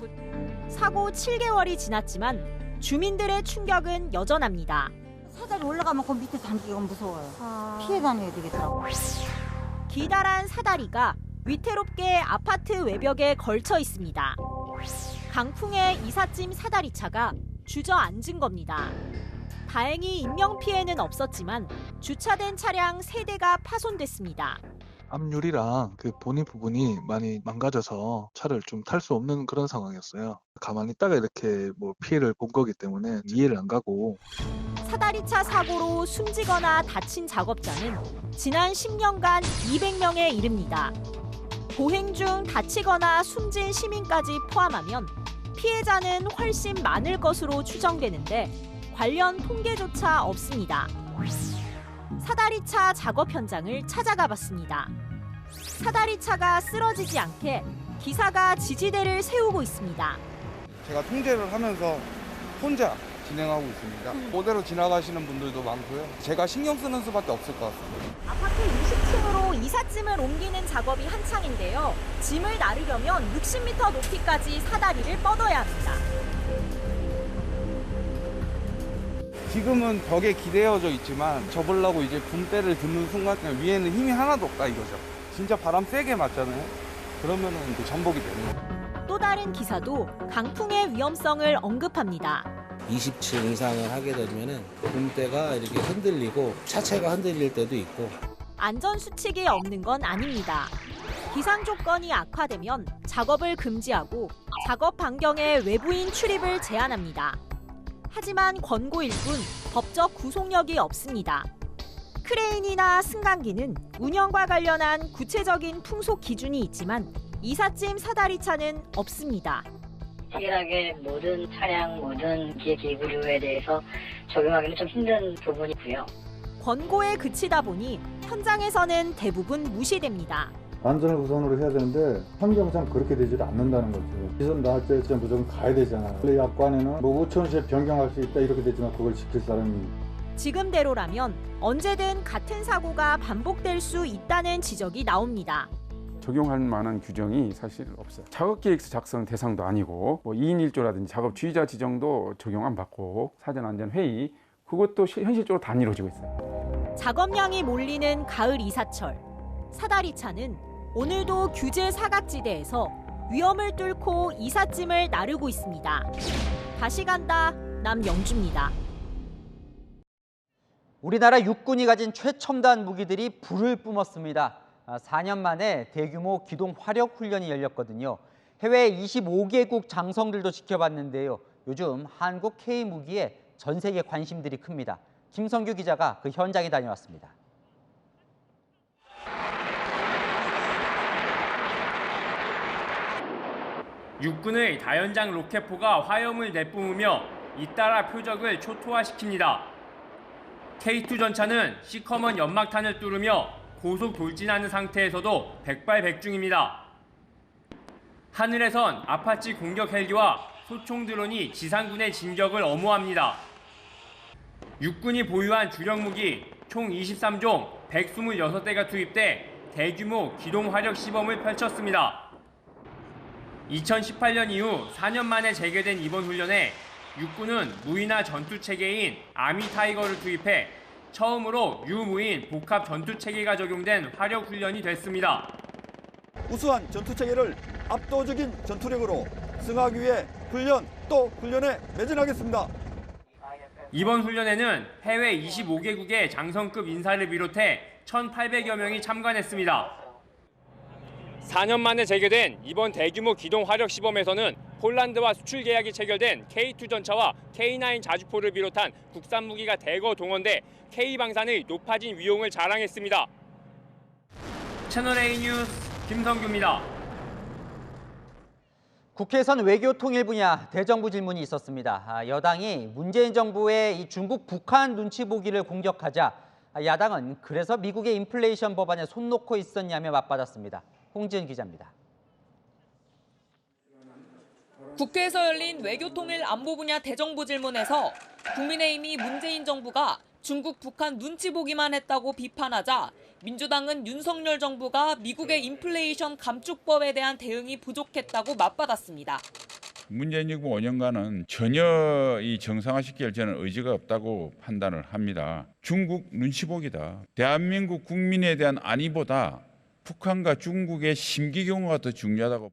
사고 7개월이 지났지만 주민들의 충격은 여전합니다. 사다리 올라가면 그 밑에 담기가 무서워요. 피해 다녀야 되겠더라고요. 기다란 사다리가 위태롭게 아파트 외벽에 걸쳐 있습니다. 강풍에 이삿짐 사다리차가 주저앉은 겁니다. 다행히 인명피해는 없었지만 주차된 차량 3대가 파손됐습니다. 앞유리랑 그 보니 부분이 많이 망가져서 차를 좀 탈 수 없는 그런 상황이었어요. 가만히 있다가 이렇게 피해를 본 거기 때문에 이해를 안 가고. 사다리차 사고로 숨지거나 다친 작업자는 지난 10년간 200명에 이릅니다. 보행 중 다치거나 숨진 시민까지 포함하면 피해자는 훨씬 많을 것으로 추정되는데 관련 통계조차 없습니다. 사다리차 작업 현장을 찾아가 봤습니다. 사다리차가 쓰러지지 않게 기사가 지지대를 세우고 있습니다. 제가 통제를 하면서 혼자 진행하고 있습니다. 그대로 지나가시는 분들도 많고요. 제가 신경 쓰는 수밖에 없을 것 같습니다. 아파트 20층으로 이삿짐을 옮기는 작업이 한창인데요. 짐을 나르려면 60m 높이까지 사다리를 뻗어야 합니다. 지금은 벽에 기대어져 있지만 접으려고 이제 분대를 듣는 순간 그냥 위에는 힘이 하나도 없다 이거죠. 진짜 바람 세게 맞잖아요. 그러면은 이제 전복이 되는 거예요. 또 다른 기사도 강풍의 위험성을 언급합니다. 20층 이상을 하게 되면은 분대가 이렇게 흔들리고 차체가 흔들릴 때도 있고. 안전수칙이 없는 건 아닙니다. 기상 조건이 악화되면 작업을 금지하고 작업 반경에 외부인 출입을 제한합니다. 하지만 권고일 뿐 법적 구속력이 없습니다. 크레인이나 승강기는 운영과 관련한 구체적인 풍속 기준이 있지만 이삿짐 사다리차는 없습니다. 확실하게 모든 차량, 모든 기계기구류에 대해서 적용하기는 좀 힘든 부분이고요. 권고에 그치다 보니 현장에서는 대부분 무시됩니다. 안전을 우선으로 해야 되는데 환경상 그렇게 되질 않는다는 거죠. 기선 나갈 때 무조건 가야 되잖아요. 원래 약관에는 5,000시에 변경할 수 있다 이렇게 되지만 그걸 지킬 사람이. 지금대로라면 언제든 같은 사고가 반복될 수 있다는 지적이 나옵니다. 적용할 만한 규정이 사실 없어요. 작업계획서 작성 대상도 아니고 2인 1조라든지 작업 주의자 지정도 적용 안 받고 사전안전회의 그것도 현실적으로 다 안 이루어지고 있어요. 작업량이 몰리는 가을 이사철. 사다리차는 오늘도 규제 사각지대에서 위험을 뚫고 이삿짐을 나르고 있습니다. 다시 간다 남영주입니다. 우리나라 육군이 가진 최첨단 무기들이 불을 뿜었습니다. 4년 만에 대규모 기동 화력 훈련이 열렸거든요. 해외 25개국 장성들도 지켜봤는데요. 요즘 한국 K무기에 전 세계 관심들이 큽니다. 김성규 기자가 그 현장에 다녀왔습니다. 육군의 다연장 로켓포가 화염을 내뿜으며 잇따라 표적을 초토화시킵니다. K2 전차는 시커먼 연막탄을 뚫으며 고속 돌진하는 상태에서도 백발백중입니다. 하늘에선 아파치 공격 헬기와 소총 드론이 지상군의 진격을 엄호합니다. 육군이 보유한 주력 무기 총 23종 126대가 투입돼 대규모 기동 화력 시범을 펼쳤습니다. 2018년 이후 4년 만에 재개된 이번 훈련에 육군은 무인화 전투체계인 아미타이거를 투입해 처음으로 유무인 복합 전투체계가 적용된 화력 훈련이 됐습니다. 우수한 전투체계를 압도적인 전투력으로 승하기 위해 훈련 또 훈련에 매진하겠습니다. 이번 훈련에는 해외 25개국의 장성급 인사를 비롯해 1,800여 명이 참관했습니다. 4년 만에 재개된 이번 대규모 기동 화력 시범에서는 폴란드와 수출 계약이 체결된 K2 전차와 K9 자주포를 비롯한 국산 무기가 대거 동원돼 K방산의 높아진 위용을 자랑했습니다. 채널A 뉴스 김성규입니다. 국회에선 외교 통일 분야 대정부 질문이 있었습니다. 여당이 문재인 정부의 이 중국 북한 눈치 보기를 공격하자 야당은 그래서 미국의 인플레이션 법안에 손 놓고 있었냐며 맞받았습니다. 홍지은 기자입니다. 국회에서 열린 외교통일 안보 분야 대정부 질문에서 국민의힘이 문재인 정부가 중국, 북한 눈치 보기만 했다고 비판하자 민주당은 윤석열 정부가 미국의 인플레이션 감축법에 대한 대응이 부족했다고 맞받았습니다. 문재인 정부 5년간은 전혀 이 정상화시킬 저는 의지가 없다고 판단을 합니다. 중국 눈치 보기다. 대한민국 국민에 대한 안위보다 북한과 중국의 심기경화가 더 중요하다고.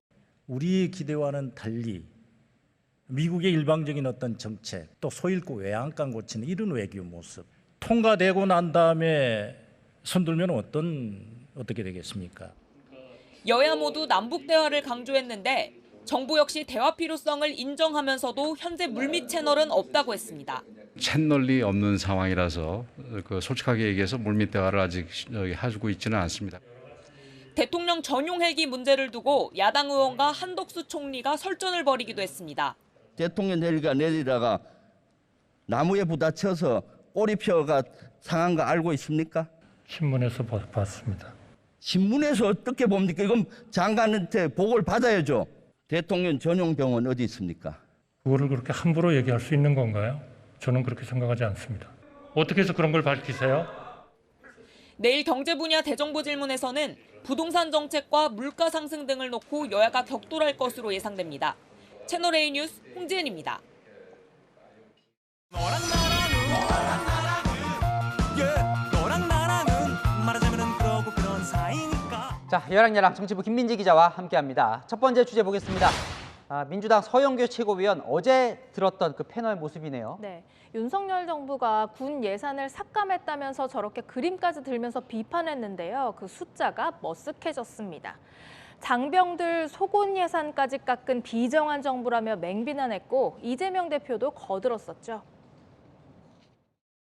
우리의 기대와는 달리 미국의 일방적인 어떤 정책, 또 소잃고 외양간 고치는 이런 외교 모습 통과되고 난 다음에 손들면 어떻게 되겠습니까? 여야 모두 남북 대화를 강조했는데 정부 역시 대화 필요성을 인정하면서도 현재 물밑 채널은 없다고 했습니다. 채널이 없는 상황이라서 솔직하게 얘기해서 물밑 대화를 아직 하고 있지는 않습니다. 대통령 전용 헬기 문제를 두고 야당 의원과 한덕수 총리가 설전을 벌이기도 했습니다. 대통령 헬기가 내리다가 나무에 부딪혀서 오리표가 상한 거 알고 있습니까? 신문에서 봤습니다. 신문에서 어떻게 봅니까? 이건 장관한테 보고를 받아야죠. 대통령 전용 병원 어디 있습니까? 그거를 그렇게 함부로 얘기할 수 있는 건가요? 저는 그렇게 생각하지 않습니다. 어떻게 해서 그런 걸 밝히세요? 내일 경제 분야 대정부 질문에서는 부동산 정책과 물가 상승 등을 놓고 여야가 격돌할 것으로 예상됩니다. 채널A 뉴스 홍지은입니다. 자, 여랑야랑 정치부 김민지 기자와 함께합니다. 첫 번째 주제 보겠습니다. 민주당 서영교 최고위원 어제 들었던 그 패널 모습이네요. 네, 윤석열 정부가 군 예산을 삭감했다면서 저렇게 그림까지 들면서 비판했는데요. 그 숫자가 머쓱해졌습니다. 장병들 소곤 예산까지 깎은 비정한 정부라며 맹비난했고 이재명 대표도 거들었었죠.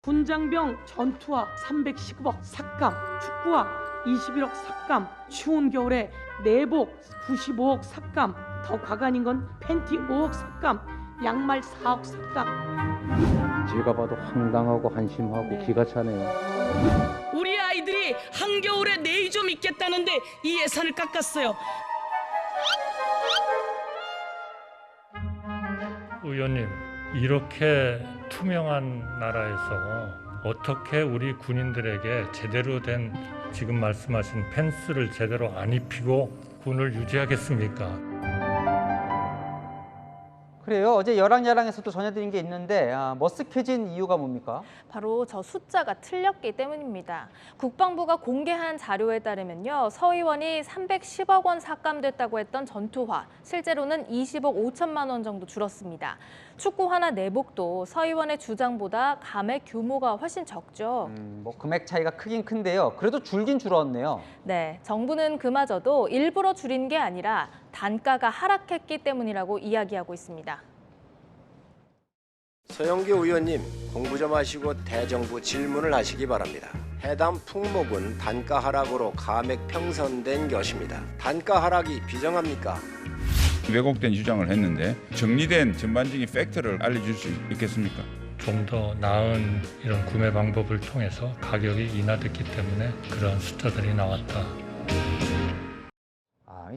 군장병 전투화 315억 삭감, 축구화 21억 삭감, 추운 겨울에 내복 95억 삭감, 더 과간인 건 팬티 5억 삭감, 양말 4억 삭감. 제가 봐도 황당하고 한심하고 기가 차네요. 우리 아이들이 한겨울에 내일 좀 있겠다는데 이 예산을 깎았어요. 의원님, 이렇게 투명한 나라에서 어떻게 우리 군인들에게 제대로 된 지금 말씀하신 펜스를 제대로 안 입히고 군을 유지하겠습니까? 그래요. 어제 여랑야랑에서도 전해드린 게 있는데 머쓱해진 이유가 뭡니까? 바로 저 숫자가 틀렸기 때문입니다. 국방부가 공개한 자료에 따르면요. 서 의원이 310억 원 삭감됐다고 했던 전투화, 실제로는 20억 5천만 원 정도 줄었습니다. 축구화나 내복도 서 의원의 주장보다 감액 규모가 훨씬 적죠. 뭐 금액 차이가 크긴 큰데요. 그래도 줄긴 줄었네요. 네, 정부는 그마저도 일부러 줄인 게 아니라 단가가 하락했기 때문이라고 이야기하고 있습니다. 서영교 의원님, 공부 좀 하시고 대정부 질문을 하시기 바랍니다. 해당 품목은 단가 하락으로 감액 평선된 것입니다. 단가 하락이 비정합니까? 왜곡된 주장을 했는데 정리된 전반적인 팩트를 알려줄 수 있겠습니까? 좀 더 나은 이런 구매 방법을 통해서 가격이 인하됐기 때문에 그런 숫자들이 나왔다.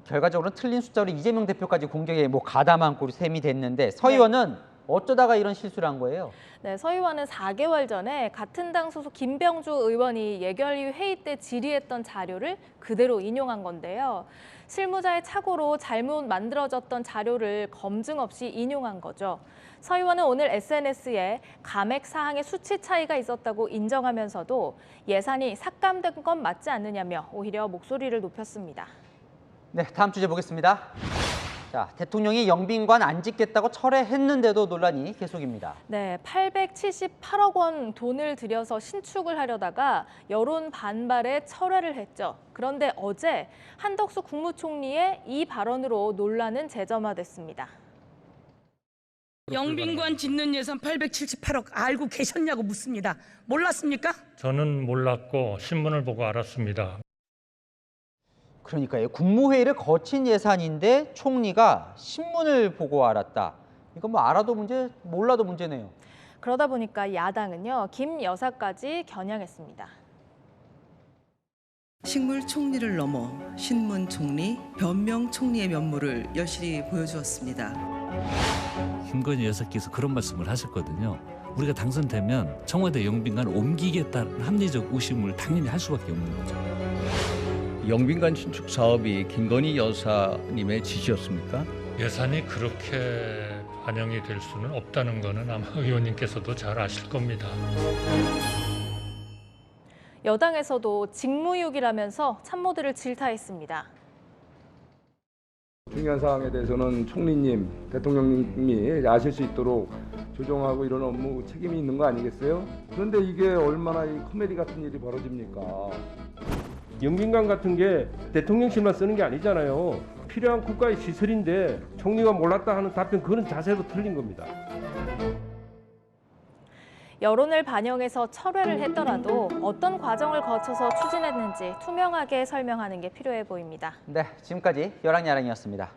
결과적으로는 틀린 숫자로 이재명 대표까지 공격에 가담한 꼴이 셈이 됐는데 서 의원은 어쩌다가 이런 실수를 한 거예요? 네, 서 의원은 4개월 전에 같은 당 소속 김병주 의원이 예결위 회의 때 질의했던 자료를 그대로 인용한 건데요. 실무자의 착오로 잘못 만들어졌던 자료를 검증 없이 인용한 거죠. 서 의원은 오늘 SNS에 감액 사항의 수치 차이가 있었다고 인정하면서도 예산이 삭감된 건 맞지 않느냐며 오히려 목소리를 높였습니다. 네, 다음 주제 보겠습니다. 자, 대통령이 영빈관 안 짓겠다고 철회했는데도 논란이 계속입니다. 네, 878억 원 돈을 들여서 신축을 하려다가 여론 반발에 철회를 했죠. 그런데 어제 한덕수 국무총리의 이 발언으로 논란은 재점화됐습니다. 영빈관 짓는 예산 878억 알고 계셨냐고 묻습니다. 몰랐습니까? 저는 몰랐고 신문을 보고 알았습니다. 그러니까요. 국무회의를 거친 예산인데 총리가 신문을 보고 알았다. 이건 뭐 알아도 문제, 몰라도 문제네요. 그러다 보니까 야당은요, 김 여사까지 겨냥했습니다. 식물 총리를 넘어 신문 총리, 변명 총리의 면모를 여실히 보여주었습니다. 김건희 여사께서 그런 말씀을 하셨거든요. 우리가 당선되면 청와대 영빈관을 옮기겠다는 합리적 의심을 당연히 할 수밖에 없는 거죠. 영빈관 신축 사업이 김건희 여사님의 지시였습니까? 예산이 그렇게 반영이 될 수는 없다는 거는 아마 의원님께서도 잘 아실 겁니다. 여당에서도 직무유기라면서 참모들을 질타했습니다. 중요한 사항에 대해서는 총리님, 대통령님이 아실 수 있도록 조정하고 이런 업무 책임이 있는 거 아니겠어요? 그런데 이게 얼마나 이 코미디 같은 일이 벌어집니까? 영빈관 같은 게 대통령실만 쓰는 게 아니잖아요. 필요한 국가의 시설인데 총리가 몰랐다 하는 답변, 그런 자세도 틀린 겁니다. 여론을 반영해서 철회를 했더라도 어떤 과정을 거쳐서 추진했는지 투명하게 설명하는 게 필요해 보입니다. 네, 지금까지 열왕야랑이었습니다.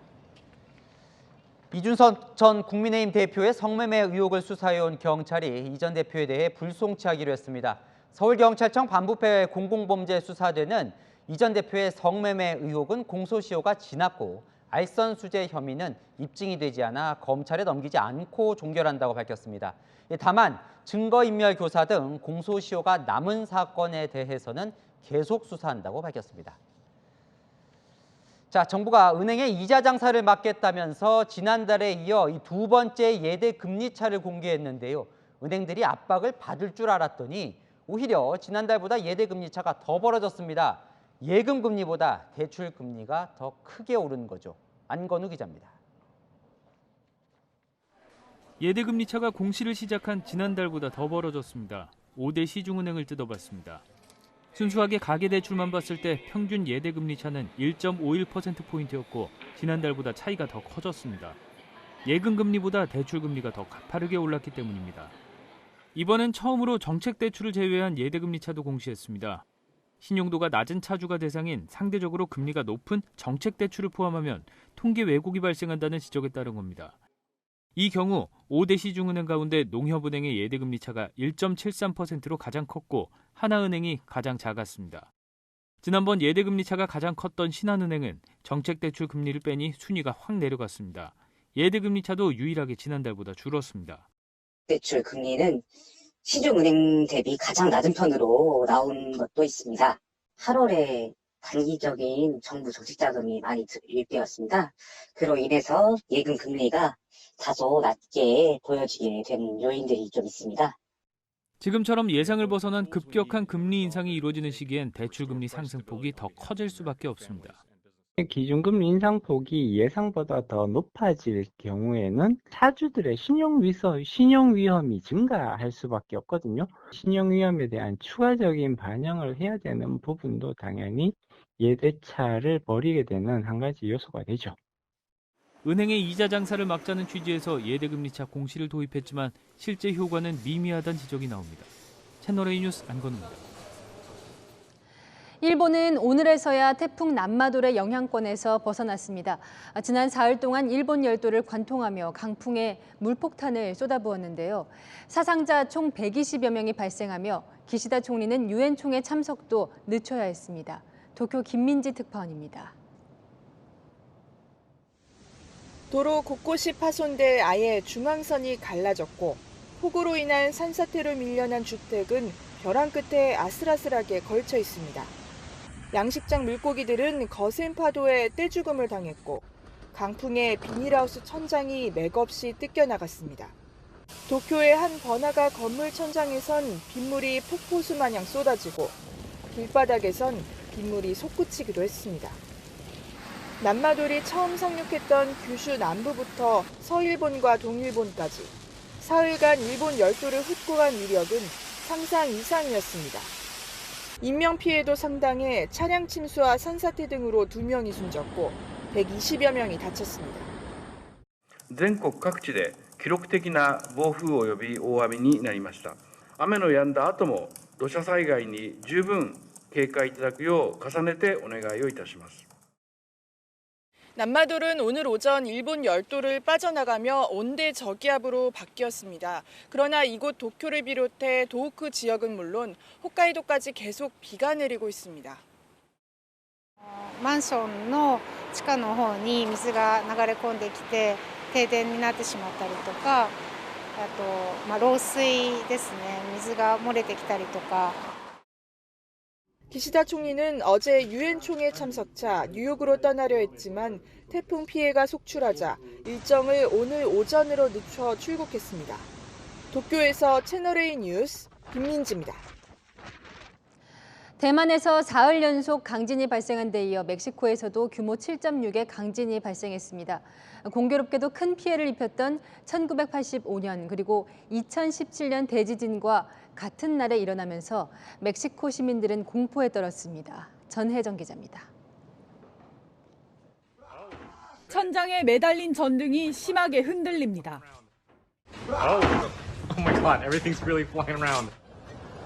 이준석 전 국민의힘 대표의 성매매 의혹을 수사해온 경찰이 이 전 대표에 대해 불송치하기로 했습니다. 서울경찰청 반부패 공공범죄수사대는 이 전 대표의 성매매 의혹은 공소시효가 지났고 알선수재 혐의는 입증이 되지 않아 검찰에 넘기지 않고 종결한다고 밝혔습니다. 다만 증거인멸 교사 등 공소시효가 남은 사건에 대해서는 계속 수사한다고 밝혔습니다. 자, 정부가 은행의 이자 장사를 막겠다면서 지난달에 이어 이 두 번째 예대 금리차를 공개했는데요. 은행들이 압박을 받을 줄 알았더니 오히려 지난달보다 예대 금리차가 더 벌어졌습니다. 예금 금리보다 대출 금리가 더 크게 오른 거죠. 안건우 기자입니다. 예대금리차가 공시를 시작한 지난달보다 더 벌어졌습니다. 5대 시중은행을 뜯어봤습니다. 순수하게 가계대출만 봤을 때 평균 예대금리차는 1.51%포인트였고 지난달보다 차이가 더 커졌습니다. 예금금리보다 대출금리가 더 가파르게 올랐기 때문입니다. 이번엔 처음으로 정책대출을 제외한 예대금리차도 공시했습니다. 신용도가 낮은 차주가 대상인 상대적으로 금리가 높은 정책대출을 포함하면 통계 왜곡이 발생한다는 지적에 따른 겁니다. 이 경우 5대 시중은행 가운데 농협은행의 예대금리차가 1.73%로 가장 컸고 하나은행이 가장 작았습니다. 지난번 예대금리차가 가장 컸던 신한은행은 정책대출 금리를 빼니 순위가 확 내려갔습니다. 예대금리차도 유일하게 지난달보다 줄었습니다. 대출 금리는 시중은행 대비 가장 낮은 편으로 나온 것도 있습니다. 8월에 단기적인 정부 조직자금이 많이 유입되었습니다. 그로 인해서 예금 금리가 다소 낮게 보여지게 된 요인들이 좀 있습니다. 지금처럼 예상을 벗어난 급격한 금리 인상이 이루어지는 시기엔 대출금리 상승폭이 더 커질 수밖에 없습니다. 기준금리 인상폭이 예상보다 더 높아질 경우에는 차주들의 신용 위험이 증가할 수밖에 없거든요. 신용 위험에 대한 추가적인 반영을 해야 되는 부분도 당연히 예대차를 벌이게 되는 한 가지 요소가 되죠. 은행의 이자 장사를 막자는 취지에서 예대금리차 공시를 도입했지만 실제 효과는 미미하다는 지적이 나옵니다. 채널A 뉴스 안건우입니다. 일본은 오늘에서야 태풍 남마돌의 영향권에서 벗어났습니다. 지난 사흘 동안 일본 열도를 관통하며 강풍에 물폭탄을 쏟아부었는데요. 사상자 총 120여 명이 발생하며 기시다 총리는 유엔 총회 참석도 늦춰야 했습니다. 도쿄 김민지 특파원입니다. 도로 곳곳이 파손돼 아예 중앙선이 갈라졌고 폭우로 인한 산사태로 밀려난 주택은 벼랑 끝에 아슬아슬하게 걸쳐 있습니다. 양식장 물고기들은 거센 파도에 떼죽음을 당했고 강풍에 비닐하우스 천장이 맥없이 뜯겨나갔습니다. 도쿄의 한 번화가 건물 천장에선 빗물이 폭포수 마냥 쏟아지고 길바닥에선 빗물이 솟구치기도 했습니다. 남마돌이 처음 상륙했던 규슈 남부부터 서일본과 동일본까지 사흘간 일본 열도를 훑고 간 위력은 상상 이상이었습니다. 인명피해도 상당해 차량 침수와 산사태 등으로 2명이 숨졌고 120여 명이 다쳤습니다. 全国各地で記録的な暴風及び大雨になりました。雨の止んだ後も土砂災害に十分警戒いただくよう重ねてお願いをいたします。 남마돌은 오늘 오전 일본 열도를 빠져나가며 온대 저기압으로 바뀌었습니다. 그러나 이곳 도쿄를 비롯해 도호쿠 지역은 물론 홋카이도까지 계속 비가 내리고 있습니다. マンションの地下の方に水が流れ込んできて停電になってしまったりとか、あと漏水ですね。水が漏れてきたりとか。 기시다 총리는 어제 유엔 총회 참석차 뉴욕으로 떠나려 했지만 태풍 피해가 속출하자 일정을 오늘 오전으로 늦춰 출국했습니다. 도쿄에서 채널A 뉴스 김민지입니다. 대만에서 사흘 연속 강진이 발생한 데 이어 멕시코에서도 규모 7.6의 강진이 발생했습니다. 공교롭게도 큰 피해를 입혔던 1985년 그리고 2017년 대지진과 같은 날에 일어나면서 멕시코 시민들은 공포에 떨었습니다. 전혜정 기자입니다. 천장에 매달린 전등이 심하게 흔들립니다. Oh my God, everything's really flying around.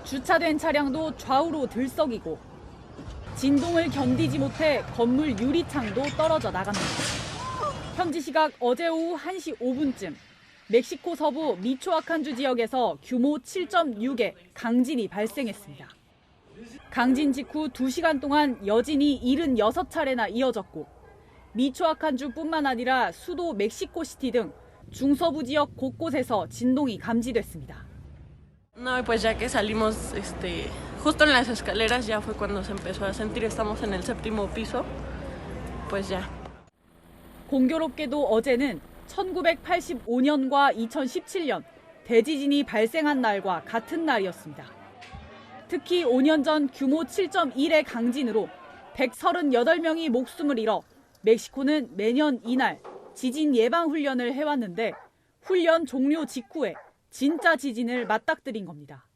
주차된 차량도 좌우로 들썩이고 진동을 견디지 못해 건물 유리창도 떨어져 나갑니다. 현지 시각 어제 오후 1시 5분쯤 멕시코 서부 미초아칸주 지역에서 규모 7.6의 강진이 발생했습니다. 강진 직후 2시간 동안 여진이 76차례나 이어졌고 미초아칸주뿐만 아니라 수도 멕시코시티 등 중서부 지역 곳곳에서 진동이 감지됐습니다. No, pues ya que salimos, justo en las escaleras ya fue cuando se empezó a sentir. Estamos en el 7º piso, pues ya. 공교롭게도 어제는 1985년과 2017년 대지진이 발생한 날과 같은 날이었습니다. 특히 5년 전 규모 7.1의 강진으로 138명이 목숨을 잃어 멕시코는 매년 이날 지진 예방 훈련을 해왔는데 훈련 종료 직후에 진짜 지진을 맞닥뜨린 겁니다.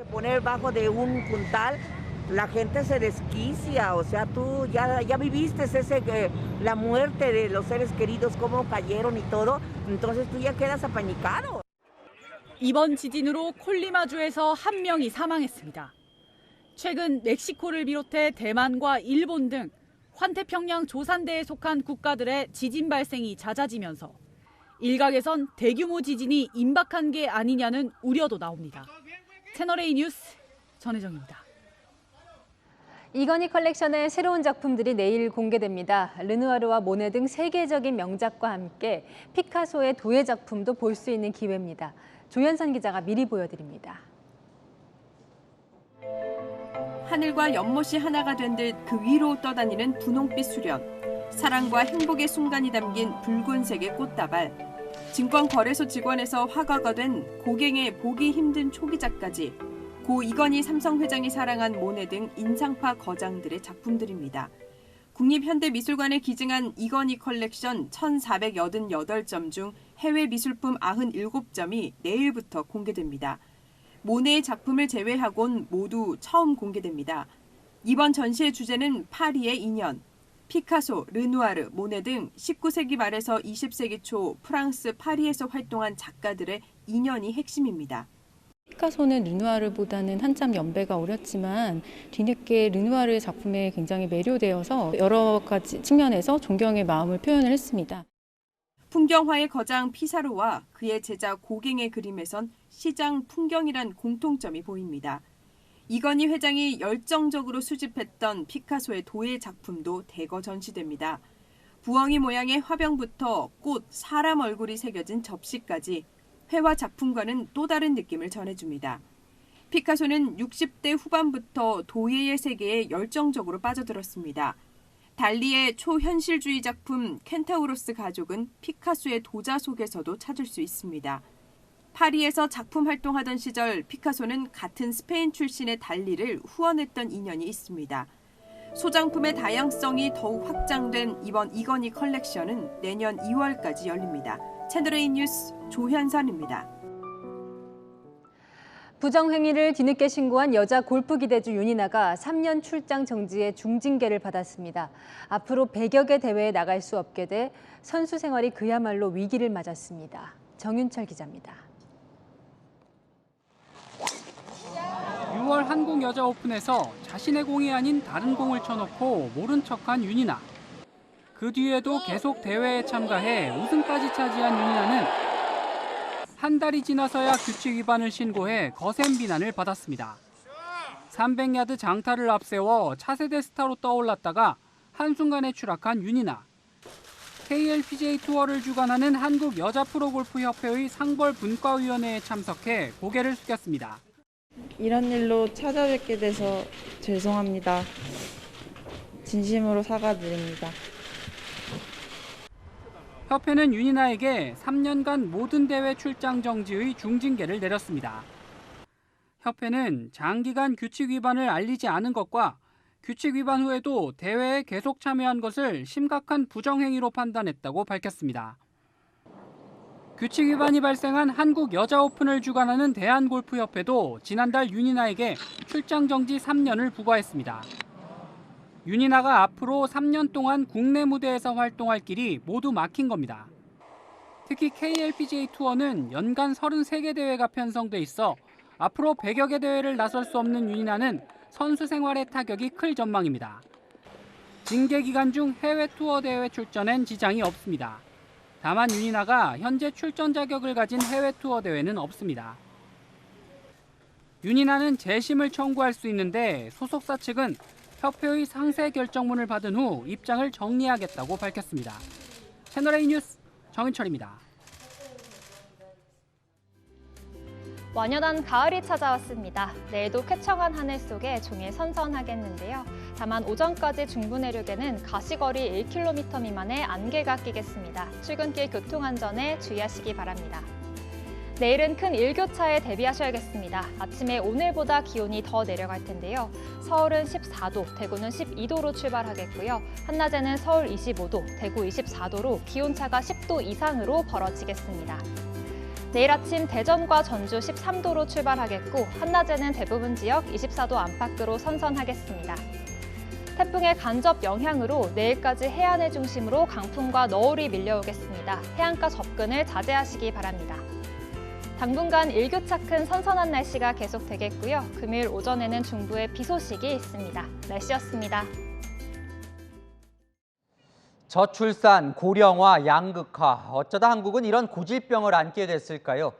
Poner bajo de un puntal, la gente se desquicia, o sea, tú ya viviste la muerte de los seres queridos, cómo cayeron y todo, entonces tú ya quedas apanicado. 이번 지진으로 콜리마주에서 1명이 사망했습니다. 최근 멕시코를 비롯해 대만과 일본 등 환태평양 조산대에 속한 국가들의 지진 발생이 잦아지면서 일각에선 대규모 지진이 임박한 게 아니냐는 우려도 나옵니다. 채널A 뉴스 전혜정입니다. 이건희 컬렉션의 새로운 작품들이 내일 공개됩니다. 르누아르와 모네 등 세계적인 명작과 함께 피카소의 도예 작품도 볼 수 있는 기회입니다. 조현선 기자가 미리 보여드립니다. 하늘과 연못이 하나가 된 듯 그 위로 떠다니는 분홍빛 수련, 사랑과 행복의 순간이 담긴 붉은색의 꽃다발, 증권거래소 직원에서 화가가 된 고갱의 보기 힘든 초기작까지 고 이건희 삼성 회장이 사랑한 모네 등 인상파 거장들의 작품들입니다. 국립현대미술관에 기증한 이건희 컬렉션 1,488점 중 해외 미술품 97점이 내일부터 공개됩니다. 모네의 작품을 제외하곤 모두 처음 공개됩니다. 이번 전시의 주제는 파리의 인연. 피카소, 르누아르, 모네 등 19세기 말에서 20세기 초 프랑스 파리에서 활동한 작가들의 인연이 핵심입니다. 피카소는 르누아르보다는 한참 연배가 어렸지만 뒤늦게 르누아르의 작품에 굉장히 매료되어서 여러 가지 측면에서 존경의 마음을 표현을 했습니다. 풍경화의 거장 피사로와 그의 제자 고갱의 그림에선 시장 풍경이란 공통점이 보입니다. 이건희 회장이 열정적으로 수집했던 피카소의 도예 작품도 대거 전시됩니다. 부엉이 모양의 화병부터 꽃, 사람 얼굴이 새겨진 접시까지 회화 작품과는 또 다른 느낌을 전해줍니다. 피카소는 60대 후반부터 도예의 세계에 열정적으로 빠져들었습니다. 달리의 초현실주의 작품 켄타우로스 가족은 피카소의 도자 속에서도 찾을 수 있습니다. 파리에서 작품 활동하던 시절 피카소는 같은 스페인 출신의 달리를 후원했던 인연이 있습니다. 소장품의 다양성이 더욱 확장된 이번 이건희 컬렉션은 내년 2월까지 열립니다. 채널A 뉴스 조현선입니다. 부정행위를 뒤늦게 신고한 여자 골프 기대주 윤이나가 3년 출장 정지의 중징계를 받았습니다. 앞으로 100여 개 대회에 나갈 수 없게 돼 선수 생활이 그야말로 위기를 맞았습니다. 정윤철 기자입니다. 6월 한국 여자 오픈에서 자신의 공이 아닌 다른 공을 쳐놓고 모른 척한 윤이나. 그 뒤에도 계속 대회에 참가해 우승까지 차지한 윤이나는 한 달이 지나서야 규칙 위반을 신고해 거센 비난을 받았습니다. 300야드 장타를 앞세워 차세대 스타로 떠올랐다가 한순간에 추락한 윤이나. KLPGA 투어를 주관하는 한국 여자 프로골프협회의 상벌 분과위원회에 참석해 고개를 숙였습니다. 이런 일로 찾아뵙게 돼서 죄송합니다. 진심으로 사과드립니다. 협회는 윤이나에게 3년간 모든 대회 출장 정지의 중징계를 내렸습니다. 협회는 장기간 규칙 위반을 알리지 않은 것과 규칙 위반 후에도 대회에 계속 참여한 것을 심각한 부정행위로 판단했다고 밝혔습니다. 규칙 위반이 발생한 한국 여자 오픈을 주관하는 대한골프협회도 지난달 윤이나에게 출장 정지 3년을 부과했습니다. 윤이나가 앞으로 3년 동안 국내 무대에서 활동할 길이 모두 막힌 겁니다. 특히 KLPGA 투어는 연간 33개 대회가 편성돼 있어 앞으로 100여 개 대회를 나설 수 없는 윤이나는 선수 생활에 타격이 클 전망입니다. 징계 기간 중 해외 투어 대회 출전엔 지장이 없습니다. 다만 윤이나가 현재 출전 자격을 가진 해외 투어 대회는 없습니다. 윤이나는 재심을 청구할 수 있는데 소속사 측은 협회의 상세 결정문을 받은 후 입장을 정리하겠다고 밝혔습니다. 채널A 뉴스 정인철입니다. 완연한 가을이 찾아왔습니다. 내일도 쾌청한 하늘 속에 종일 선선하겠는데요. 다만 오전까지 중부 내륙에는 가시거리 1km 미만의 안개가 끼겠습니다. 출근길 교통안전에 주의하시기 바랍니다. 내일은 큰 일교차에 대비하셔야겠습니다. 아침에 오늘보다 기온이 더 내려갈 텐데요. 서울은 14도, 대구는 12도로 출발하겠고요. 한낮에는 서울 25도, 대구 24도로 기온차가 10도 이상으로 벌어지겠습니다. 내일 아침 대전과 전주 13도로 출발하겠고 한낮에는 대부분 지역 24도 안팎으로 선선하겠습니다. 태풍의 간접 영향으로 내일까지 해안을 중심으로 강풍과 너울이 밀려오겠습니다. 해안가 접근을 자제하시기 바랍니다. 당분간 일교차 큰 선선한 날씨가 계속되겠고요. 금요일 오전에는 중부에 비 소식이 있습니다. 날씨였습니다. 저출산, 고령화, 양극화, 어쩌다 한국은 이런 고질병을 안게 됐을까요?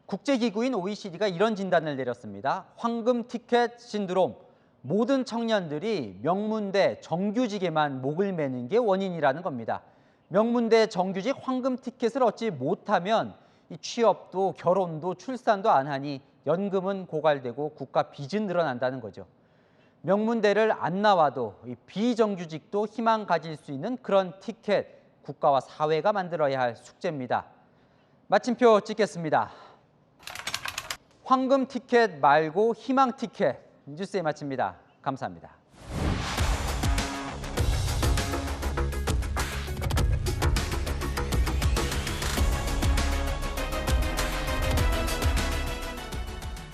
국제기구인 OECD가 이런 진단을 내렸습니다. 황금 티켓 신드롬, 모든 청년들이 명문대 정규직에만 목을 매는 게 원인이라는 겁니다. 명문대 정규직 황금 티켓을 얻지 못하면 취업도 결혼도 출산도 안 하니 연금은 고갈되고 국가 빚은 늘어난다는 거죠. 명문대를 안 나와도 비정규직도 희망 가질 수 있는 그런 티켓, 국가와 사회가 만들어야 할 숙제입니다. 마침표 찍겠습니다. 황금 티켓 말고 희망 티켓, 뉴스에 마칩니다. 감사합니다.